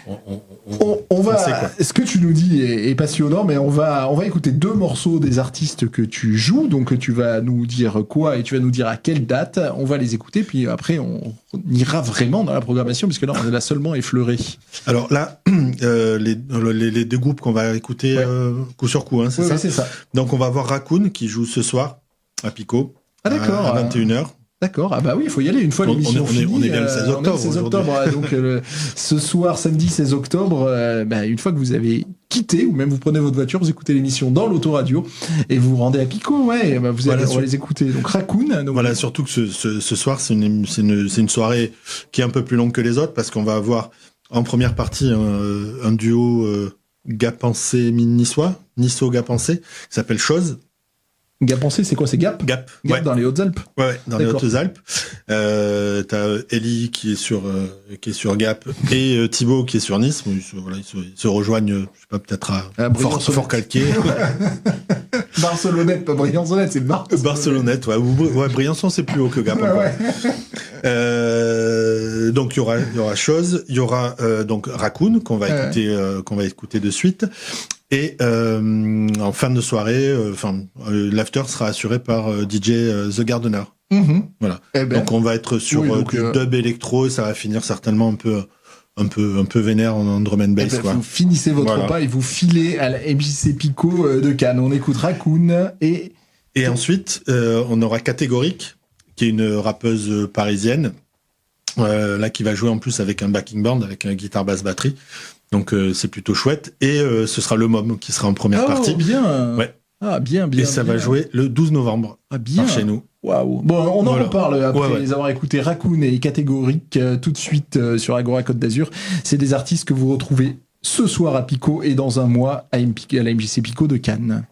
[SPEAKER 2] on
[SPEAKER 1] va.
[SPEAKER 2] Sait quoi.
[SPEAKER 1] Ce que tu nous dis est passionnant, mais on va écouter 2 morceaux des artistes que tu joues, donc tu vas nous dire quoi et tu vas nous dire à quelle date. On va les écouter, puis après on ira vraiment dans la programmation, parce que là on l'a seulement effleuré.
[SPEAKER 2] Alors là, les 2 groupes qu'on va écouter coup sur coup, hein, c'est ça.
[SPEAKER 1] Oui, c'est ça.
[SPEAKER 2] Donc on va voir Raccoon qui joue ce soir à Pico.
[SPEAKER 1] Ah d'accord.
[SPEAKER 2] À 21h.
[SPEAKER 1] D'accord, ah bah oui, il faut y aller une fois l'émission finie.
[SPEAKER 2] On est bien le 16 octobre.
[SPEAKER 1] On est le 16 octobre, donc ce soir, samedi 16 octobre, une fois que vous avez quitté, ou même vous prenez votre voiture, vous écoutez l'émission dans l'autoradio, et vous vous rendez à Pico, on va les écouter. Donc Raccoon. Donc...
[SPEAKER 2] Voilà, surtout que ce soir, c'est une soirée qui est un peu plus longue que les autres, parce qu'on va avoir en première partie un duo Gap-Pensé-Niçois, Niço-Gap-Pensé, qui s'appelle Chose.
[SPEAKER 1] Gap-Pensé, c'est quoi? C'est Gap
[SPEAKER 2] ouais.
[SPEAKER 1] Dans les Hautes-Alpes.
[SPEAKER 2] Ouais, dans les Hautes-Alpes. T'as Ellie qui est sur Gap et Thibaut qui est sur Nice. Ils se rejoignent, je sais pas, peut-être à Fort Calquier.
[SPEAKER 1] Barcelonnette, pas Briançonnette, c'est Barcelonnette.
[SPEAKER 2] Barcelonnette, ouais. Briançon, c'est plus haut que Gap.
[SPEAKER 1] Ouais.
[SPEAKER 2] Donc il y aura Chose, il y aura donc Raccoon qu'on va écouter de suite. Et en fin de soirée, l'after sera assuré par DJ The Gardener. Voilà. Donc on va être sur du dub électro, ça va finir certainement un peu vénère en drum and bass.
[SPEAKER 1] Vous finissez votre repas et vous filez à la MJC Pico de Cannes. On écoute Raccoon et
[SPEAKER 2] ensuite on aura Catégorique, qui est une rappeuse parisienne, là qui va jouer en plus avec un backing band, avec un guitare basse batterie. Donc c'est plutôt chouette. Et ce sera le MOM qui sera en première partie.
[SPEAKER 1] Bien.
[SPEAKER 2] Ouais.
[SPEAKER 1] Ah bien.
[SPEAKER 2] Et ça va jouer le 12 novembre.
[SPEAKER 1] Ah bien.
[SPEAKER 2] Par chez nous.
[SPEAKER 1] Waouh. Bon, on en reparle après les avoir écoutés. Raccoon et Catégorique tout de suite sur Agora Côte d'Azur. C'est des artistes que vous retrouvez ce soir à Pico et dans un mois à la MJC Pico de Cannes.